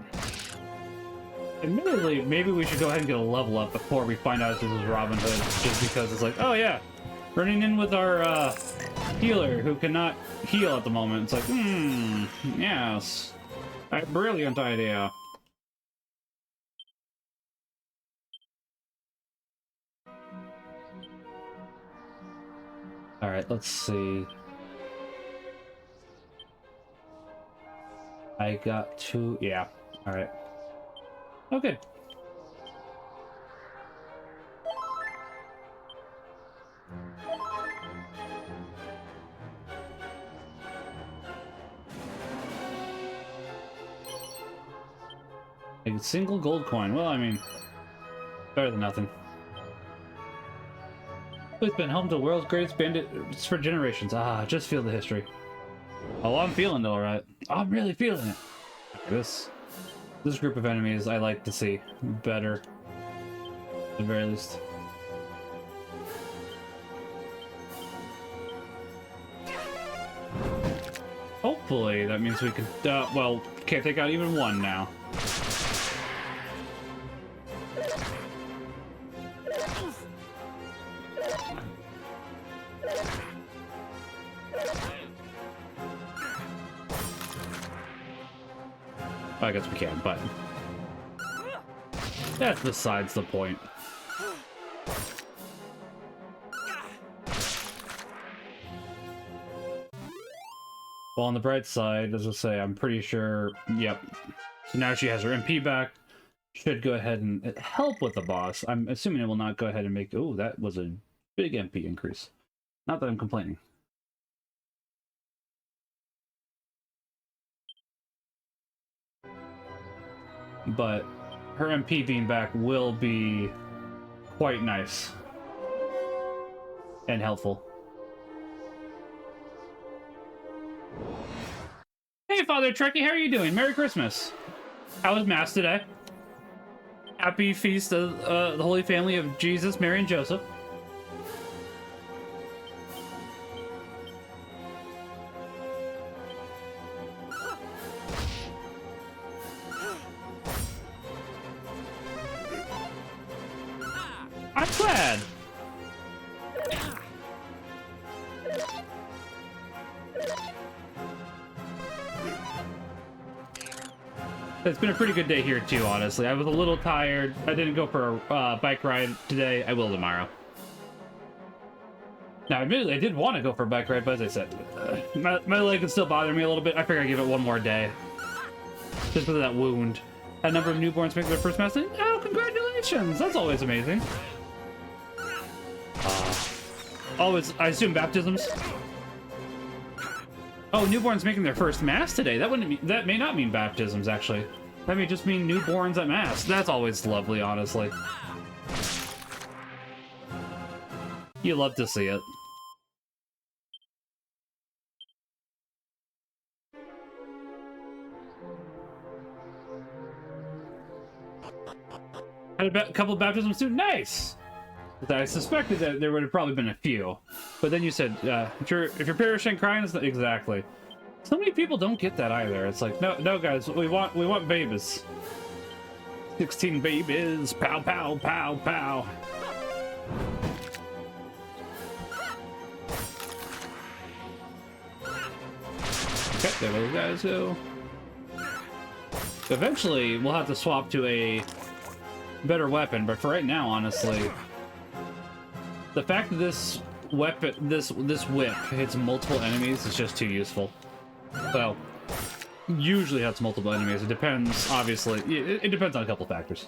Admittedly, maybe we should go ahead and get a level up before we find out if this is Robin Hood, just because it's like, oh yeah, running in with our healer who cannot heal at the moment. It's like, yes. A brilliant idea. Alright, let's see. I got 2, yeah. Alright. Oh, good. A single gold coin. Well, I mean, better than nothing. It's been home to the world's greatest bandits for generations. Ah, just feel the history. Oh, I'm feeling it, alright. I'm really feeling it. This group of enemies I like to see better, at the very least. Hopefully that means we can, well, can't take out even one now. I guess we can, but that's besides the point. Well, on the bright side, as I say, I'm pretty sure, yep. So now she has her MP back. Should go ahead and help with the boss. I'm assuming it will not go ahead and make... Oh, that was a big MP increase. Not that I'm complaining. But her MP being back will be quite nice and helpful. Hey, Father Trekkie, how are you doing? Merry Christmas. How was Mass today? Happy feast of the Holy Family of Jesus, Mary, and Joseph. I'm glad. It's been a pretty good day here too, honestly. I was a little tired. I didn't go for a bike ride today. I will tomorrow. Now, admittedly, I did want to go for a bike ride, but as I said, my leg is still bothering me a little bit. I figured I'd give it one more day. Just because of that wound. A number of newborns make their first mass. Oh, congratulations! That's always amazing. Always, I assume baptisms. Oh, newborns making their first mass today. That may not mean baptisms, actually. That may just mean newborns at mass. That's always lovely, honestly. You love to see it. Had a couple of baptisms too. Nice. I suspected that there would have probably been a few, but then you said if you're perishing crying, it's not exactly. So many people don't get that either. It's like no guys, we want babies. 16 babies, pow pow pow pow. Okay, there those guys go. Eventually, we'll have to swap to a better weapon, but for right now, honestly. The fact that this weapon, this whip hits multiple enemies is just too useful. Well, usually hits multiple enemies. It depends, obviously. It depends on a couple factors.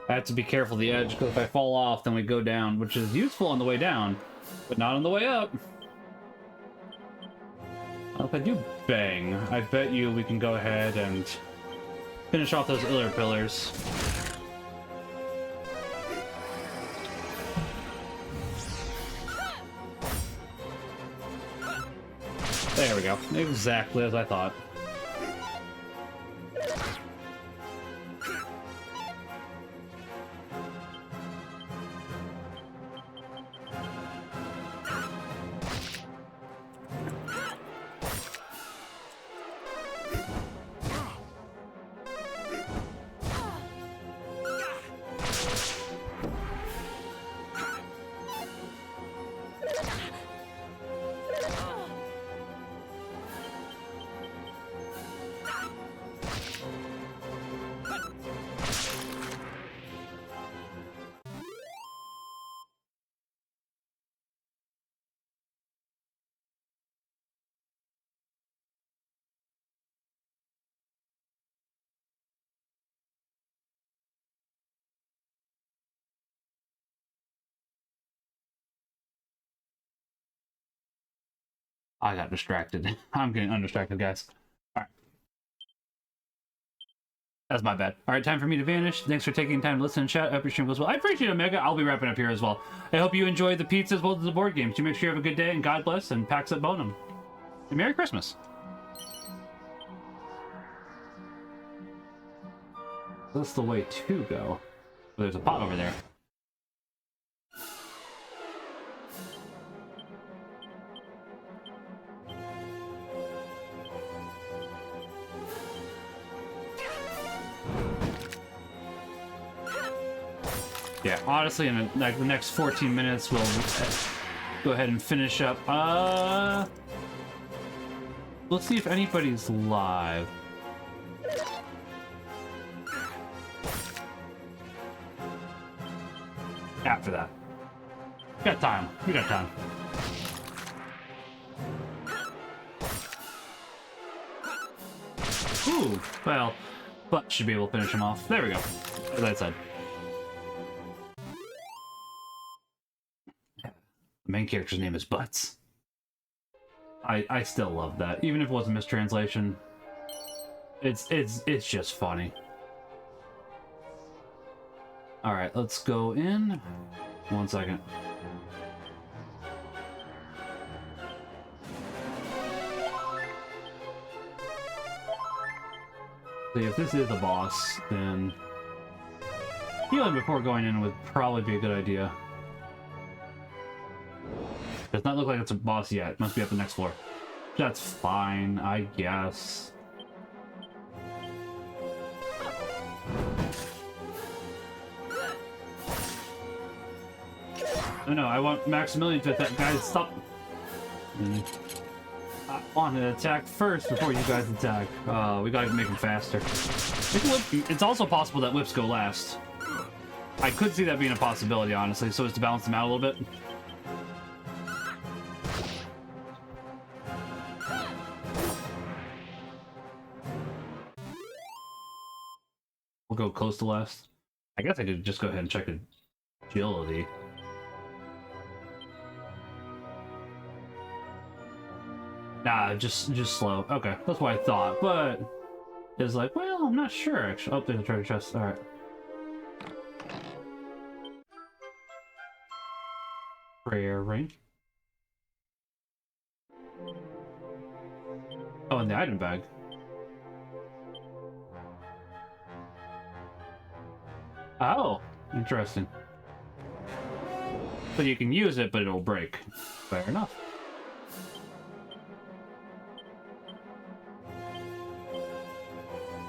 I have to be careful of the edge, because if I fall off, then we go down, which is useful on the way down, but not on the way up. Well, if I do bang, I bet you we can go ahead and finish off those Iller pillars. There we go. Exactly as I thought. I got distracted. I'm getting undistracted, guys. All right. That's my bad. All right, time for me to vanish. Thanks for taking time to listen and chat. I hope your stream goes well. I appreciate it, Omega. I'll be wrapping up here as well. I hope you enjoy the pizza as well as the board games. You make sure you have a good day, and God bless, and Pax et Bonum. And Merry Christmas. That's the way to go. Oh, there's a pot over there. Yeah, honestly, in the next 14 minutes, we'll go ahead and finish up. Let's see if anybody's live. After that. We got time. We got time. Ooh, well, but should be able to finish him off. There we go. As I said. The main character's name is Butts. I still love that. Even if it was a mistranslation. It's just funny. Alright, let's go in. 1 second. See, if this is a boss, then healing before going in would probably be a good idea. Does not look like it's a boss yet. Must be up the next floor. That's fine, I guess. No, I want Maximilian to attack. Guys, stop. I want to attack first before you guys attack. We gotta make him faster. It's also possible that whips go last. I could see that being a possibility, honestly, so as to balance them out a little bit. We'll go close to last. I guess I could just go ahead and check agility. Nah, just slow. Okay, that's what I thought, but it's like, well, I'm not sure actually. Oh, there's a treasure chest. All right. Prayer ring. Oh, and the item bag. Oh, interesting. But you can use it, but it'll break. Fair enough.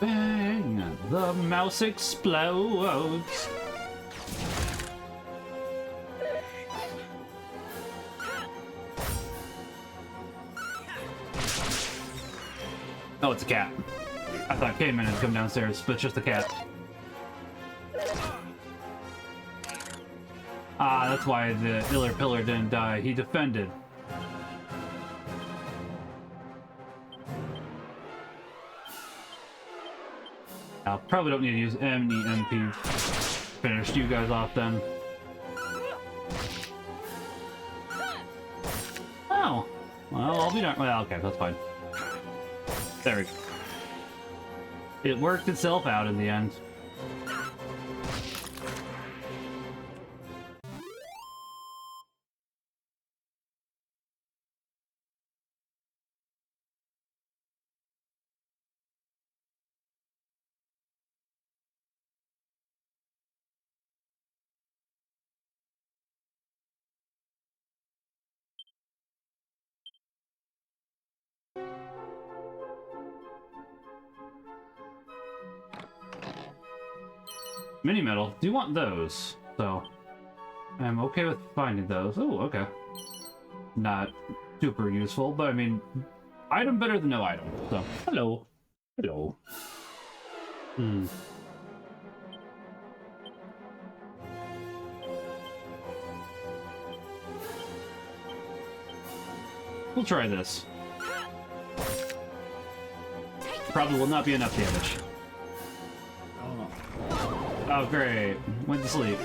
Bang! The mouse explodes! Oh, it's a cat. I thought Caveman had come downstairs, but it's just a cat. Ah, that's why the Iller Pillar didn't die. He defended. I probably don't need to use any MP. Finished you guys off then. Oh. Well, I'll be done. Well, okay, that's fine. There we go. It worked itself out in the end. Mini metal. Do you want those? So, I'm okay with finding those. Oh, okay. Not super useful, but I mean, item better than no item. So, hello. Hello. Hmm. We'll try this. Probably will not be enough damage. Oh, great. Went to sleep.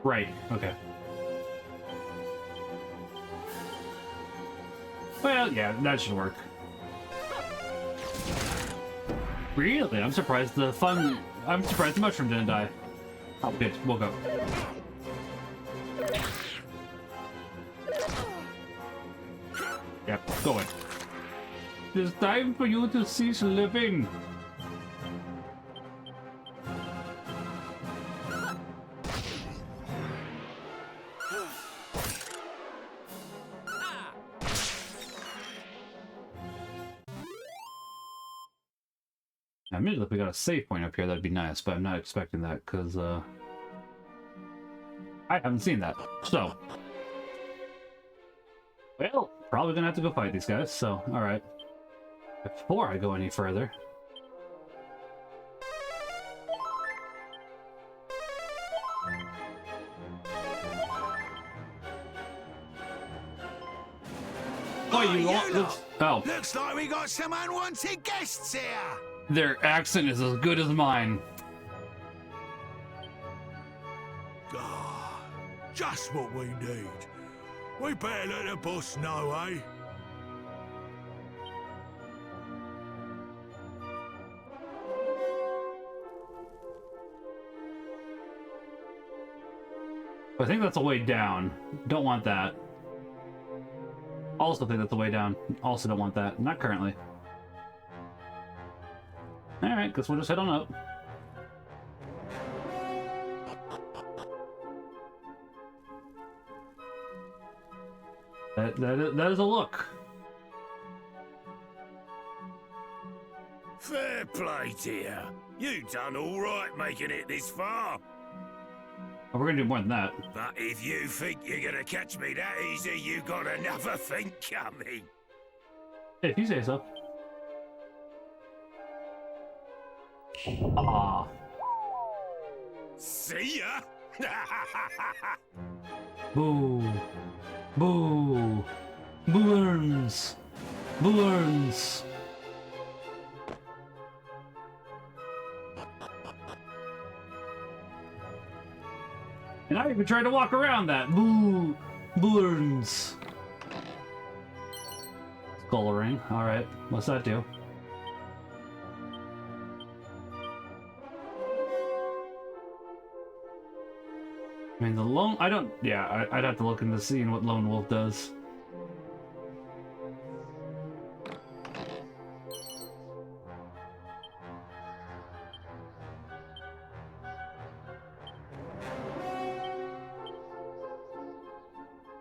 Right, okay. Well, yeah, that should work. Really? I'm surprised the mushroom didn't die. Oh, good. We'll go. Yep, go in. It's time for you to cease living. Admittedly, if we got a save point up here, that'd be nice, but I'm not expecting that because I haven't seen that. So, well, probably gonna have to go fight these guys. So, all right. Before I go any further, oh, you want? Oh, Looks like we got some unwanted guests here. their accent is as good as mine. Ah, just what we need. We better let the boss know, eh? I think that's a way down. Don't want that. Also think that's a way down. Also don't want that. Not currently. Alright, guess we'll just head on up. That is a look. Fair play, dear. You done all right making it this far. Oh, we're gonna do more than that. But if you think you're gonna catch me that easy, you got another thing coming. Hey, if you say so. Ah. See ya. Boo. Boo. Burns. Burns. And I even tried to walk around that. Boo. Burns. Skull ring. Alright. What's that do? I mean, the lone... I don't... Yeah, I'd have to look into seeing what Lone Wolf does.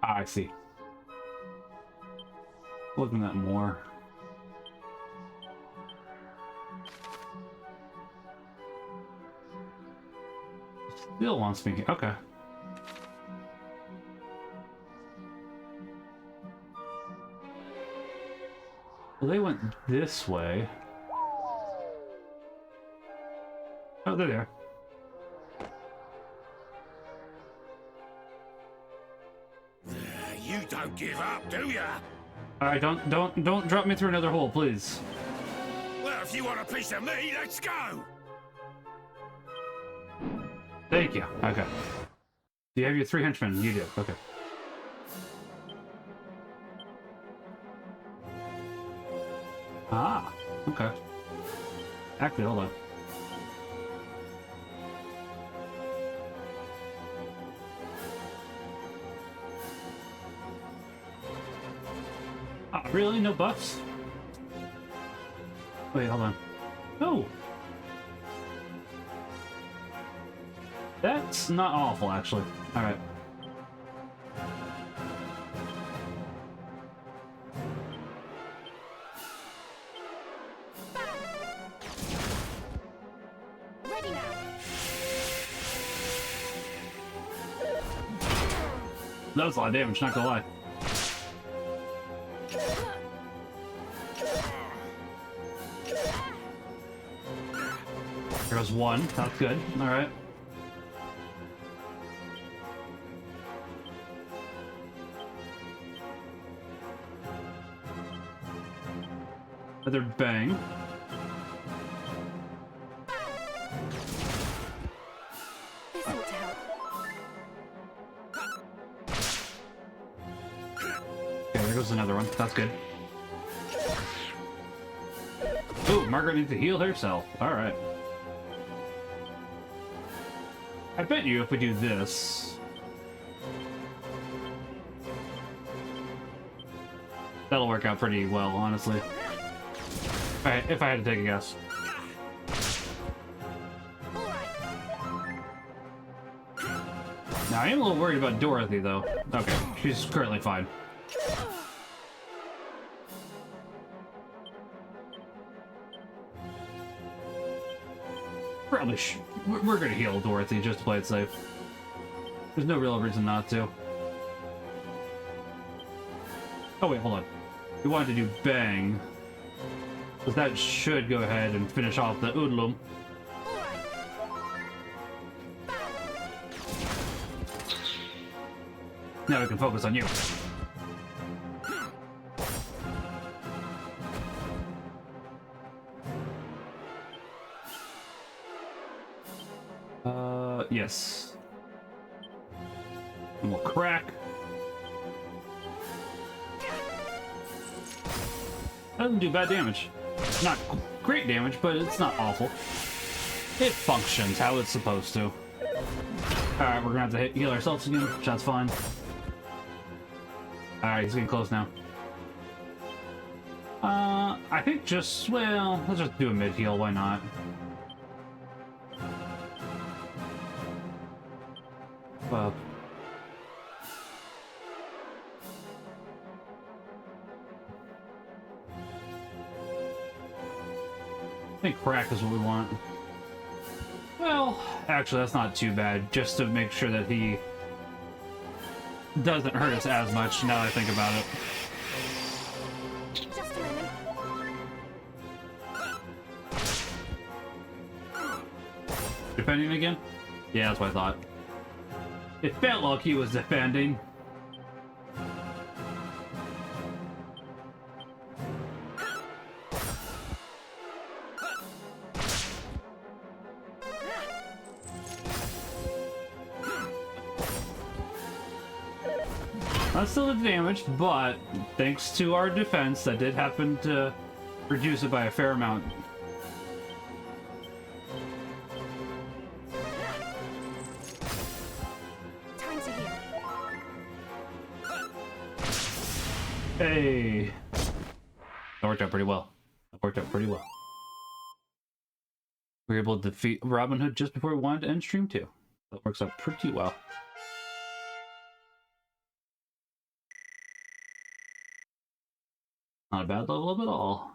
Ah, I see. Looking at more. Still wants me... Okay. Well, they went this way. Oh, they're there. You don't give up, do ya? Alright, don't drop me through another hole, please. Well, if you want a piece of me, let's go. Thank you. Okay. Do you have your 3 henchmen? You do. Okay. Ah, okay. Actually, hold on. Ah, really? No buffs? Wait, hold on. No! That's not awful, actually. Alright. Ready now. That was a lot of damage, not gonna lie. There goes one. That's good. Alright. Another bang. This ought to help. goes another one. That's good. Ooh, Margaret needs to heal herself. Alright. I bet you if we do this... that'll work out pretty well, honestly. If I had to take a guess. Now, I am a little worried about Dorothy, though. Okay, she's currently fine. Probably we're gonna heal Dorothy just to play it safe. There's no real reason not to. Oh wait, hold on. We wanted to do Bang. Because that should go ahead and finish off the Oodlum. Now we can focus on you. Yes. And we'll crack. Doesn't do bad damage. Not great damage, but it's not awful. It functions how it's supposed to. Alright, we're gonna have to heal ourselves again, which that's fine. Alright, he's getting close now. I think just, well, let's just do a mid-heal, why not? Well... I think crack is what we want. Well, actually, that's not too bad, just to make sure that he doesn't hurt us as much now that I think about it. Just a moment. Defending again? Yeah, that's what I thought. It felt like he was defending. That's still the damage, but thanks to our defense, that did happen to reduce it by a fair amount. Time to heal. Hey! That worked out pretty well. That worked out pretty well. We were able to defeat Robin Hood just before we wanted to end stream 2. That works out pretty well. Not a bad level up at all.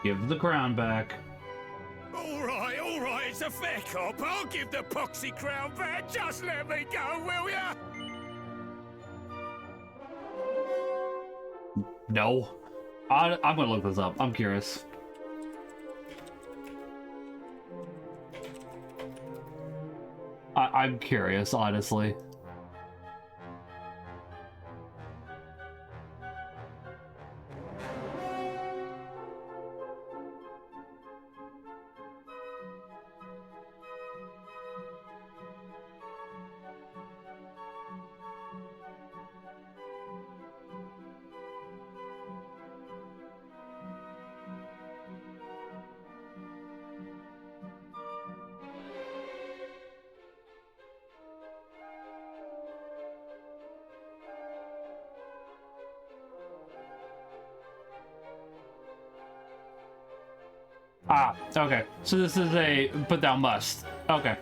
Give the crown back. All right, it's a fair cop. I'll give the poxy crown back. Just let me go, will ya? No. I'm gonna look this up. I'm curious. I'm curious, honestly. Ah, okay. So this is a but thou must. Okay.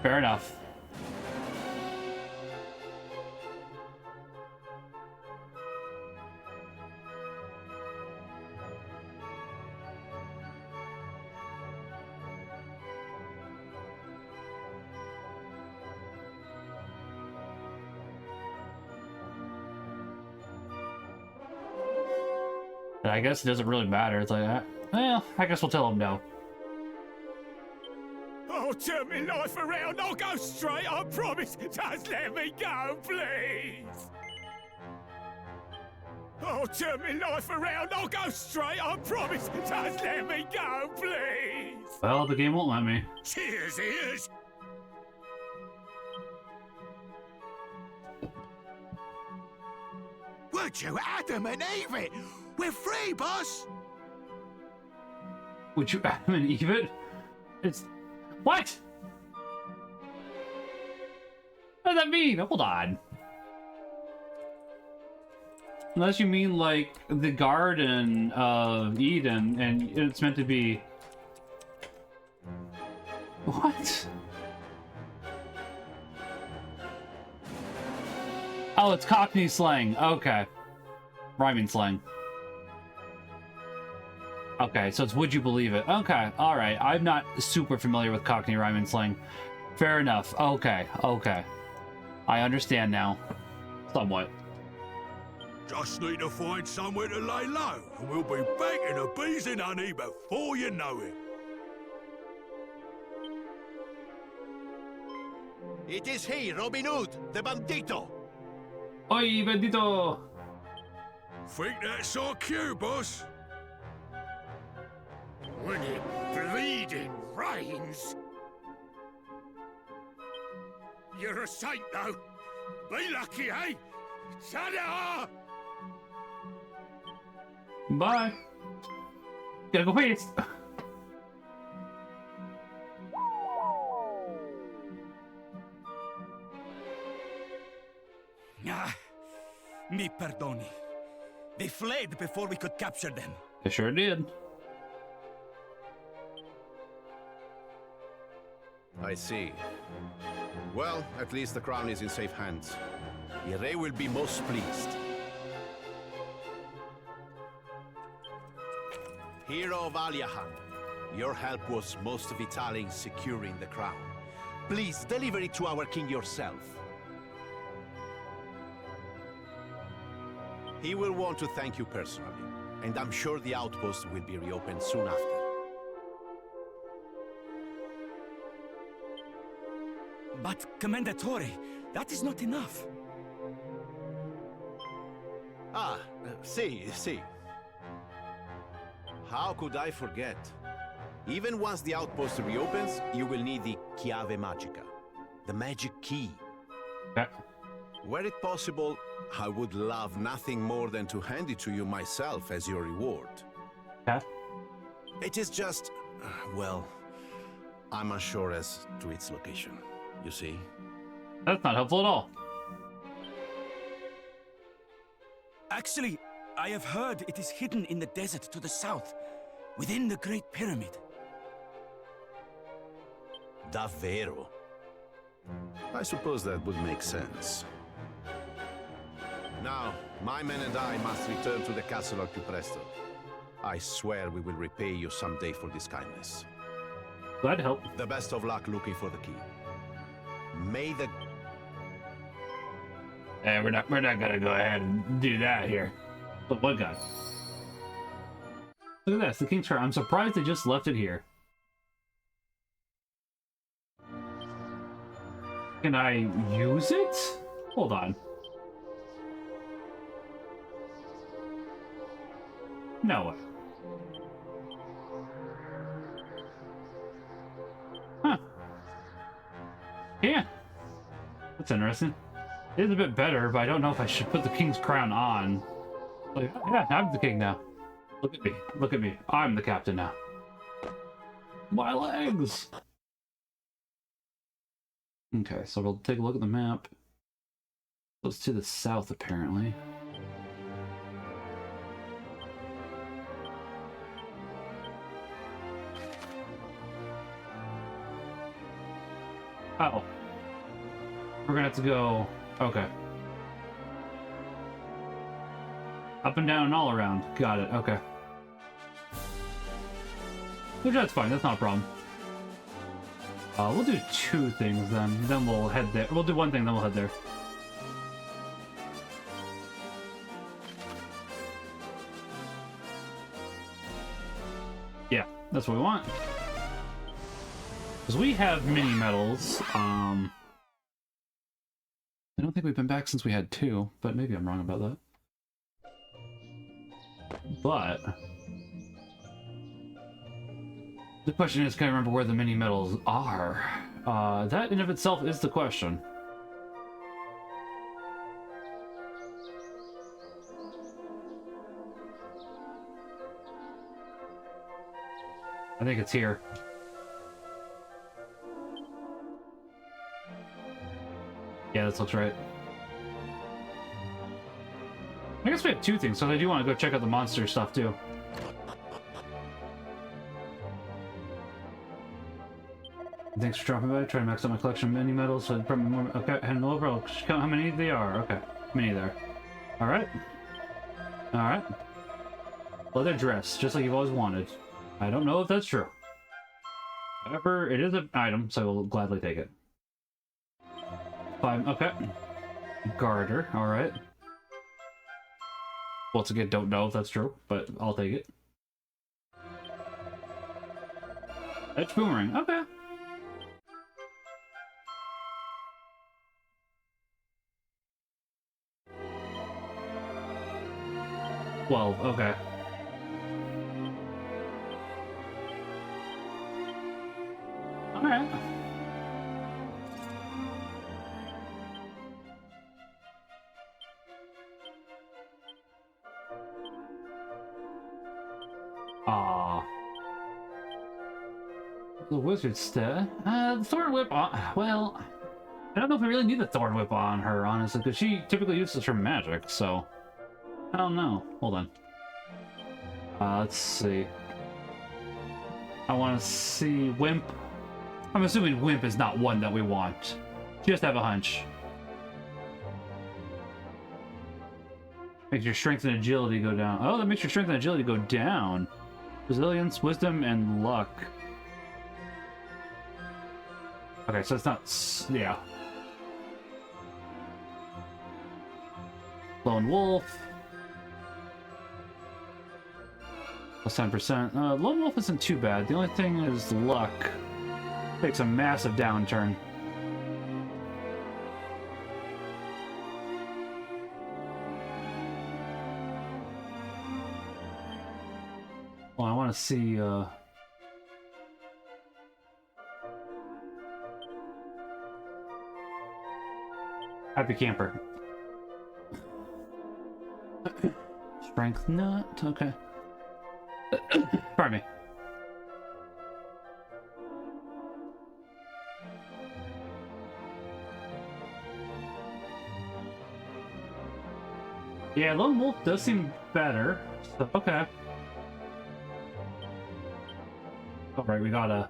Fair enough. But I guess it doesn't really matter. It's like, well, I guess we'll tell him no. I'll turn my life around. I'll go straight, I promise. Just let me go, please. I'll turn my life around. I'll go straight, I promise. Just let me go, please. Well, the game won't let me. Cheers, ears! Would you Adam and Eve it? We're free, boss! Would you Adam and Eve it? It's... What? What does that mean? Hold on. Unless you mean, like, the Garden of Eden, and it's meant to be... What? Oh, it's Cockney slang. Okay. Rhyming slang. Okay, so it's would you believe it? Okay, alright. I'm not super familiar with Cockney rhyming slang. Fair enough. Okay, okay. I understand now. Somewhat. Just need to find somewhere to lay low, and we'll be back in the bees and honey before you know it. It is he, Robin Hood, the bandito. Oi, bandito! Think that's our cue, boss? When it bleeding rains. You're a saint, though. Be lucky, eh? Ta-da! Bye. Gotta go paste. Ah, mi perdoni. They fled before we could capture them. They sure did. I see. Well, at least the crown is in safe hands. Ire will be most pleased. Hero of Aliahan, your help was most vital in securing the crown. Please deliver it to our king yourself. He will want to thank you personally, and I'm sure the outpost will be reopened soon after. But, Commendatore, that is not enough. Ah, see. How could I forget? Even once the outpost reopens, you will need the Chiave Magica, the magic key. Yeah. Were it possible, I would love nothing more than to hand it to you myself as your reward. Yeah. It is just, well, I'm unsure as to its location, you see. That's not helpful at all. Actually, I have heard it is hidden in the desert to the south, within the Great Pyramid. Davvero? I suppose that would make sense. Now, my men and I must return to the castle al più presto. I swear we will repay you someday for this kindness. Glad to help. The best of luck looking for the key. May the... Hey, we're not gonna go ahead and do that here. But what guy? Look at this, the King's Crown. I'm surprised they just left it here. Can I use it? Hold on. No way. Huh. Yeah. That's interesting. It is a bit better, but I don't know if I should put the King's Crown on. Like, yeah, I'm the king now. Look at me. Look at me. I'm the captain now. My legs! Okay, so we'll take a look at the map. It's to the south, apparently. Oh. We're gonna have to go... Okay. Up and down and all around. Got it, okay. Which that's fine, that's not a problem. We'll do two things then we'll head there. We'll do one thing, then we'll head there. Yeah, that's what we want. Because we have mini medals. I don't think we've been back since we had two, but maybe I'm wrong about that. But The question is, can I remember where the mini medals are? That in of itself is the question. I think it's here. Yeah, this looks right. I guess we have two things, so I do want to go check out the monster stuff too. Thanks for dropping by. Try to max out my collection of mini medals. So probably more. Okay, hand them over. I'll count how many they are. Okay, many there. All right. All right. Leather dress, just like you've always wanted. I don't know if that's true. However, it is an item, so I will gladly take it. 5. Okay. Garter. All right. Once again, don't know if that's true, but I'll take it. Edge boomerang. Okay. Well, okay. Alright. Ah. The wizard's stat. The thorn whip on. Well, I don't know if we really need the thorn whip on her, honestly, because she typically uses her magic, so. I don't know. Hold on. Let's see. I want to see Wimp. I'm assuming Wimp is not one that we want. Just have a hunch. Makes your strength and agility go down. Oh, that makes your strength and agility go down. Resilience, wisdom, and luck. Okay, so it's not... yeah. Lone Wolf. Plus 10%. Lone Wolf isn't too bad. The only thing is luck. Takes a massive downturn. Well, I want to see, Happy Camper. Strength nut, okay. Pardon me. Yeah, Lone Wolf does seem better. So, okay. Alright, we gotta...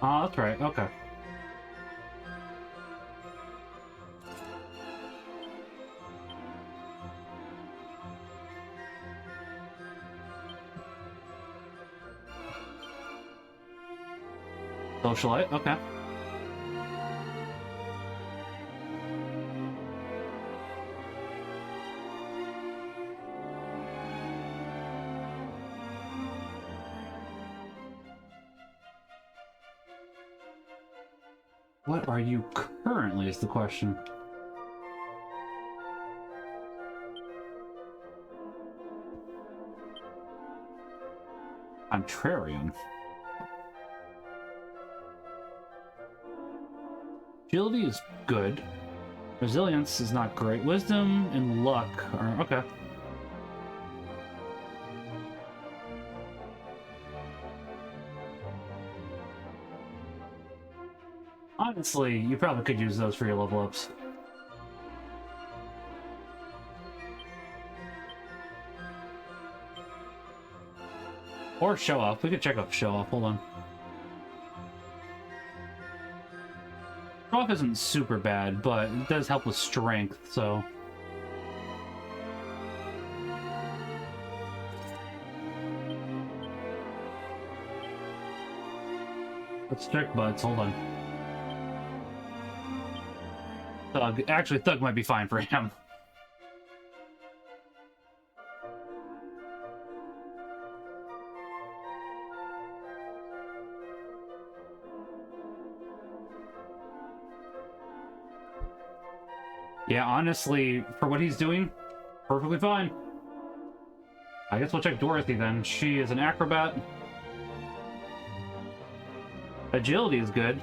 oh, that's right, okay. Socialite, okay. What are you currently is the question. Contrarian. Agility is good. Resilience is not great. Wisdom and luck are okay. Honestly, you probably could use those for your level ups. Or show off. We could check out show off. Hold on. Show off isn't super bad, but it does help with strength, so. Let's check butts. Hold on. Thug. Actually, Thug might be fine for him. Yeah, honestly, for what he's doing, perfectly fine. I guess we'll check Dorothy then. She is an acrobat. Agility is good.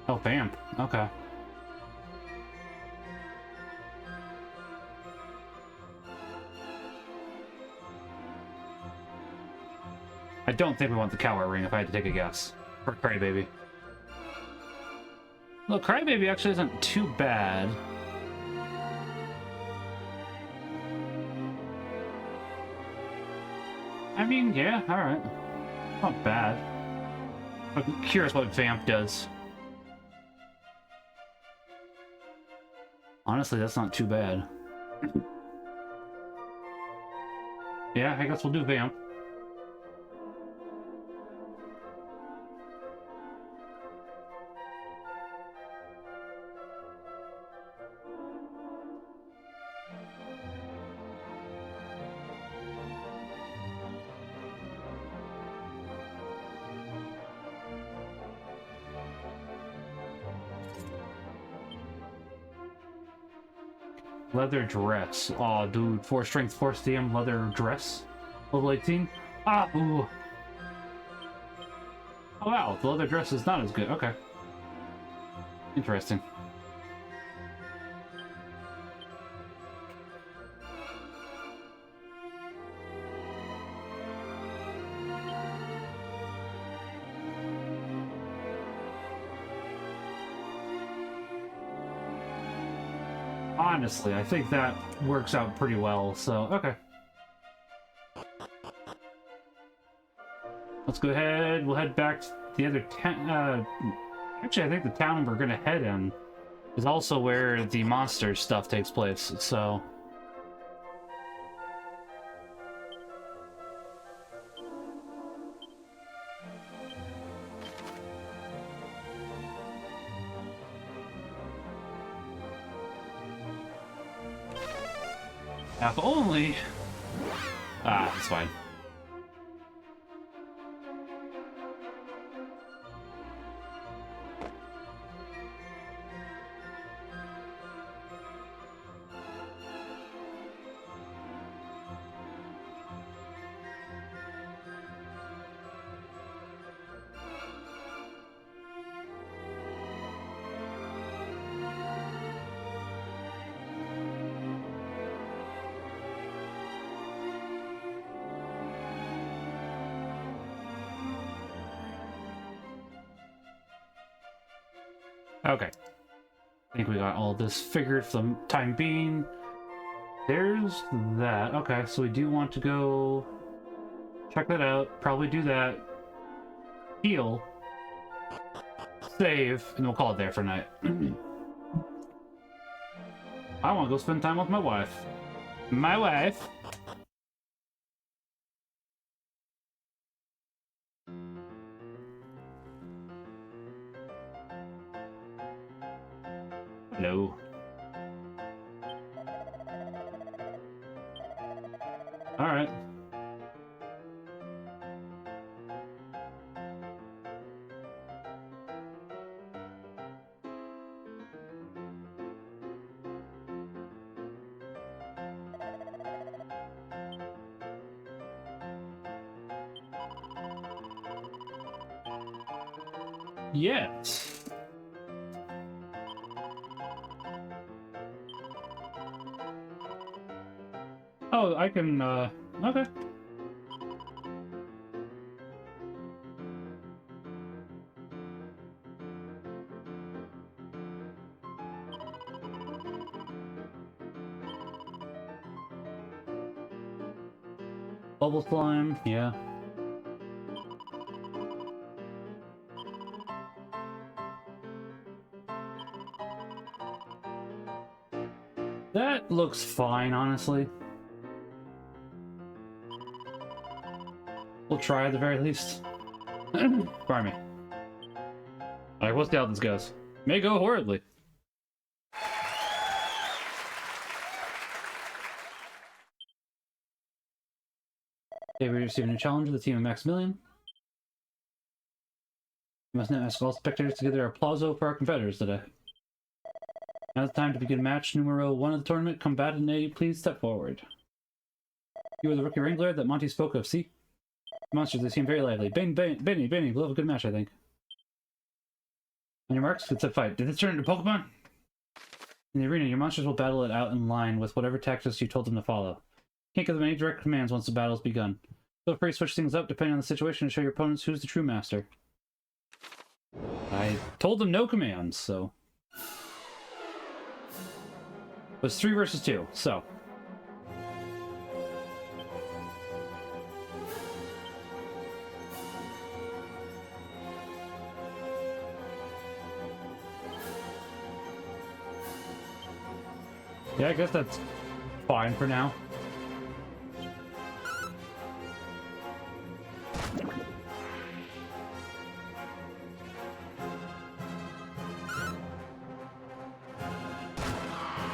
Oh, vamp. Okay. I don't think we want the Coward Ring if I had to take a guess. Or Crybaby. Well, Crybaby actually isn't too bad. I mean, yeah, alright. Not bad. I'm curious what Vamp does. Honestly, that's not too bad. Yeah, I guess we'll do Vamp. Leather dress. Aw, dude. 4 strength, 4 stam, leather dress. Level 18. Ah, ooh. Oh, wow. The leather dress is not as good. Okay. Interesting. Honestly, I think that works out pretty well, so, okay. Let's go ahead, we'll head back to the other town, actually, I think the town we're gonna head in is also where the monster stuff takes place, so... If only... Ah, it's fine. Okay. I think we got all this figured for the time being. There's that. Okay, so we do want to go check that out. Probably do that. Heal. Save. And we'll call it there for night. I want to go spend time with my wife. My wife. Hello. All right. Yes. Oh, I can, okay. Bubble slime, yeah. That looks fine, honestly. We'll try at the very least. Pardon me. Alright, we'll see how this goes. May go horribly. Okay, we received a new challenge to the team of Maximilian. We must now ask all spectators to give their applauso for our competitors today. Now it's time to begin match numero 1 of the tournament. Combatant A, please step forward. You are the rookie wrangler that Monty spoke of, see? Monsters, they seem very lively. Benny, we'll have a good match, I think. On your marks, let's fight. Did this turn into Pokemon? In the arena, your monsters will battle it out in line with whatever tactics you told them to follow. Can't give them any direct commands once the battle's begun. Feel free to switch things up depending on the situation to show your opponents who's the true master. I told them no commands, so... It was 3 versus 2, so... Yeah, I guess that's fine for now.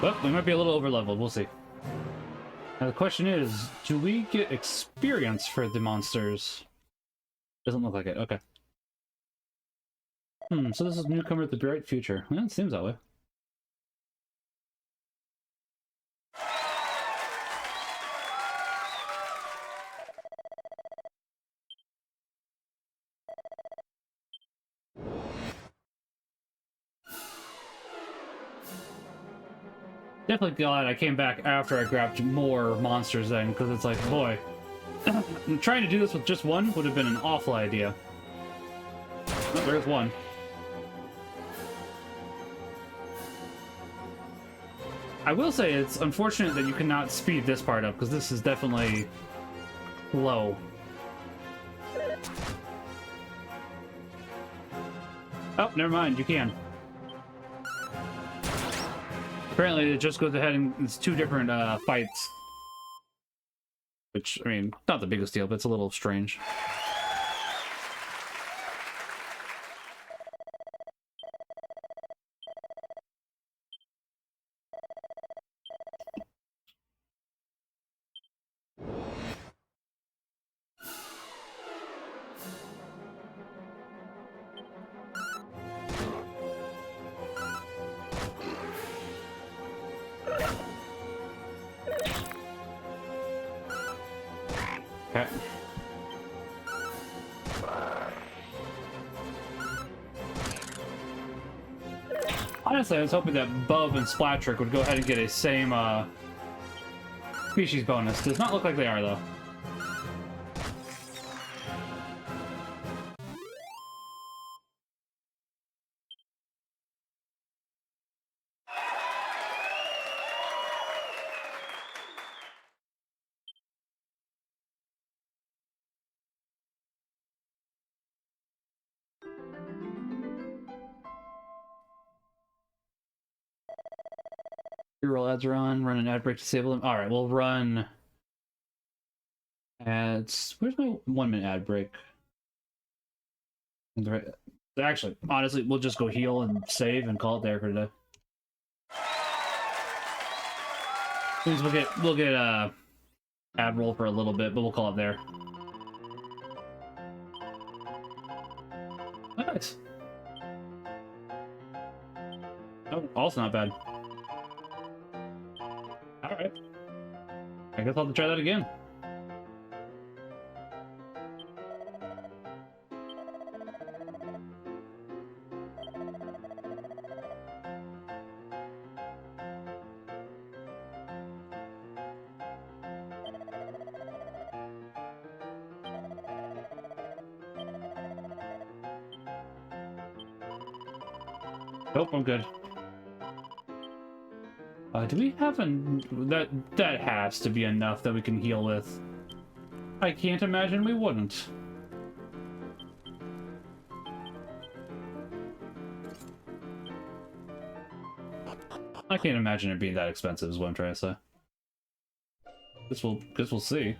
Well, we might be a little over-leveled, we'll see. Now the question is, do we get experience for the monsters? Doesn't look like it, okay. So this is newcomer of the bright future. Yeah, it seems that way. Definitely glad I came back after I grabbed more monsters then, because it's like, boy, trying to do this with just one would have been an awful idea. Oh, there's one. I will say it's unfortunate that you cannot speed this part up, because this is definitely low. Oh, never mind, you can. Apparently, it just goes ahead and it's 2 different fights. Which, I mean, not the biggest deal, but it's a little strange. Okay. Honestly, I was hoping that Bub and Splattrick would go ahead and get a same species bonus. Does not look like they are, though. Roll ads are on. Run an ad break to disable them. All right, we'll run ads. Where's my 1-minute ad break? Actually, honestly, we'll just go heal and save and call it there for today. Means we'll get ad roll for a little bit, but we'll call it there. Nice. Oh, also not bad. Alright. I guess I'll have to try that again. Nope, I'm good. Do we have that has to be enough that we can heal with. I can't imagine we wouldn't. I can't imagine it being that expensive is what I'm trying to say. Guess we'll see.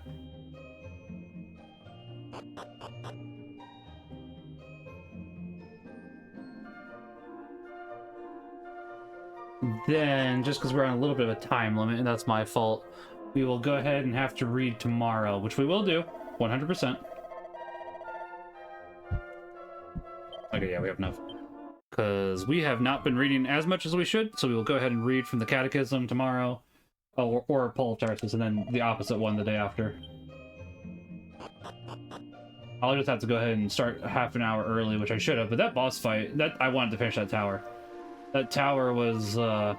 Then, just because we're on a little bit of a time limit, and that's my fault, we will go ahead and have to read tomorrow, which we will do, 100%. Okay, yeah, we have enough. Because we have not been reading as much as we should, so we will go ahead and read from the Catechism tomorrow, or Paul of Tarsus, and then the opposite one the day after. I'll just have to go ahead and start half an hour early, which I should have, but that boss fight, that I wanted to finish that tower. That tower was, not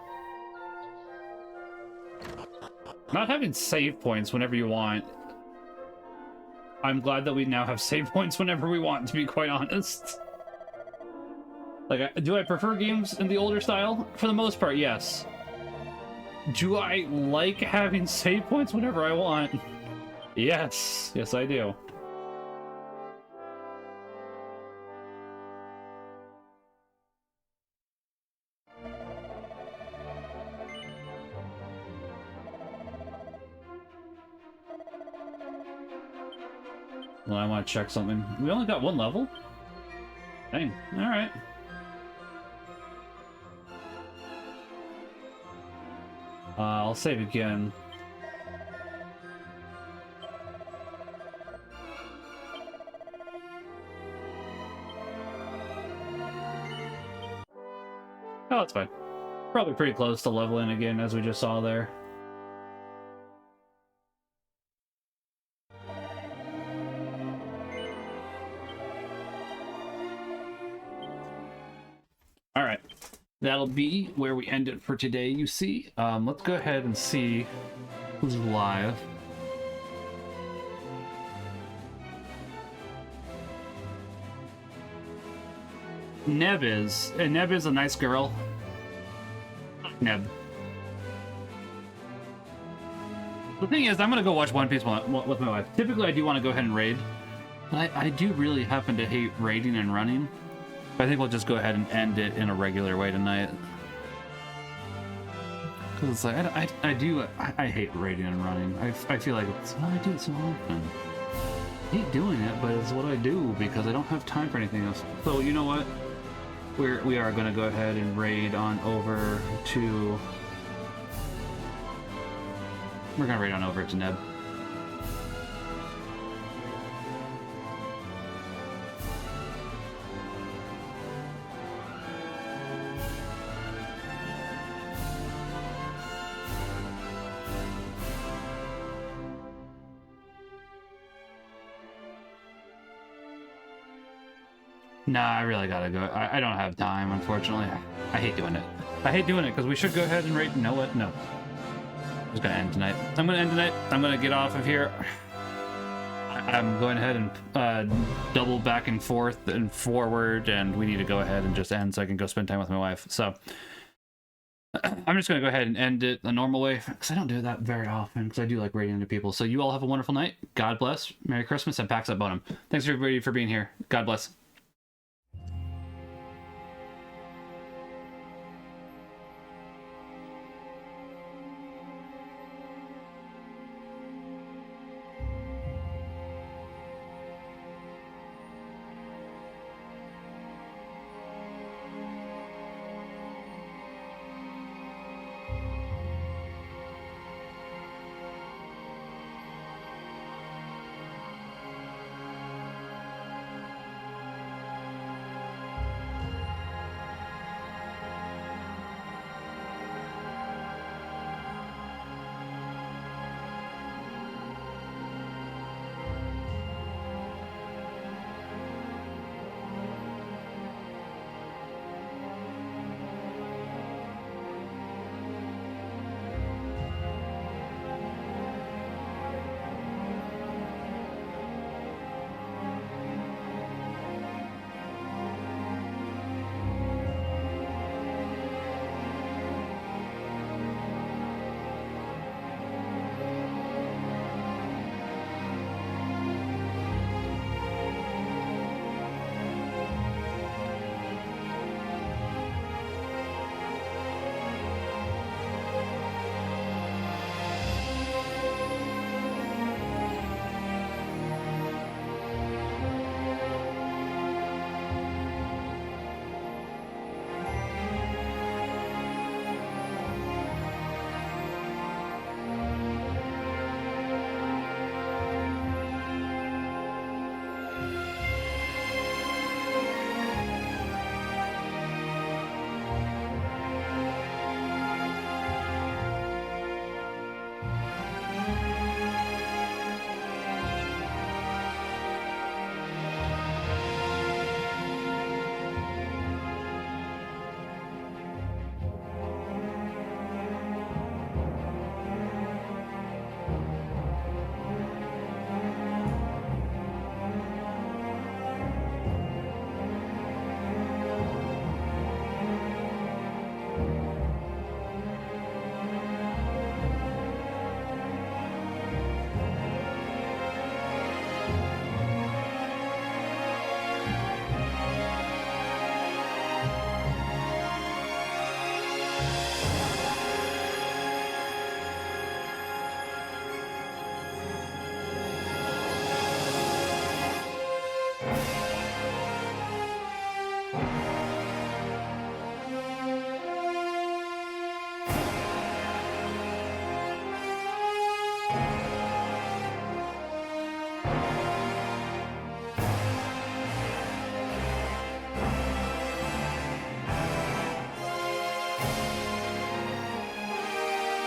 having save points whenever you want. I'm glad that we now have save points whenever we want, to be quite honest. Like, do I prefer games in the older style? For the most part, yes. Do I like having save points whenever I want? Yes. Yes, I do. Well, I want to check something. We only got one level? Dang. Alright. I'll save again. Oh, that's fine. Probably pretty close to leveling again, as we just saw there. All right, that'll be where we end it for today, you see. Let's go ahead and see who's live. Neb is. And Neb is a nice girl. Neb. The thing is, I'm going to go watch One Piece with my wife. Typically, I do want to go ahead and raid. But I do really happen to hate raiding and running. I think we'll just go ahead and end it in a regular way tonight. Because it's like, I hate raiding and running. I feel like it's why I do it so often. I hate doing it, but it's what I do because I don't have time for anything else. So, you know what? We are going to go ahead and raid on over to... We're going to raid on over to Neb. Nah, I really gotta go. I don't have time, unfortunately. I hate doing it. I hate doing it because we should go ahead and raid. You know what? No. I'm just gonna end tonight. I'm gonna end tonight. I'm gonna get off of here. I'm going ahead and double back and forth and forward, and we need to go ahead and just end so I can go spend time with my wife. So I'm just gonna go ahead and end it the normal way because I don't do that very often because I do like raiding into people. So you all have a wonderful night. God bless. Merry Christmas and Pax Ut Bonum. Thanks everybody for being here. God bless.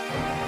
Bye.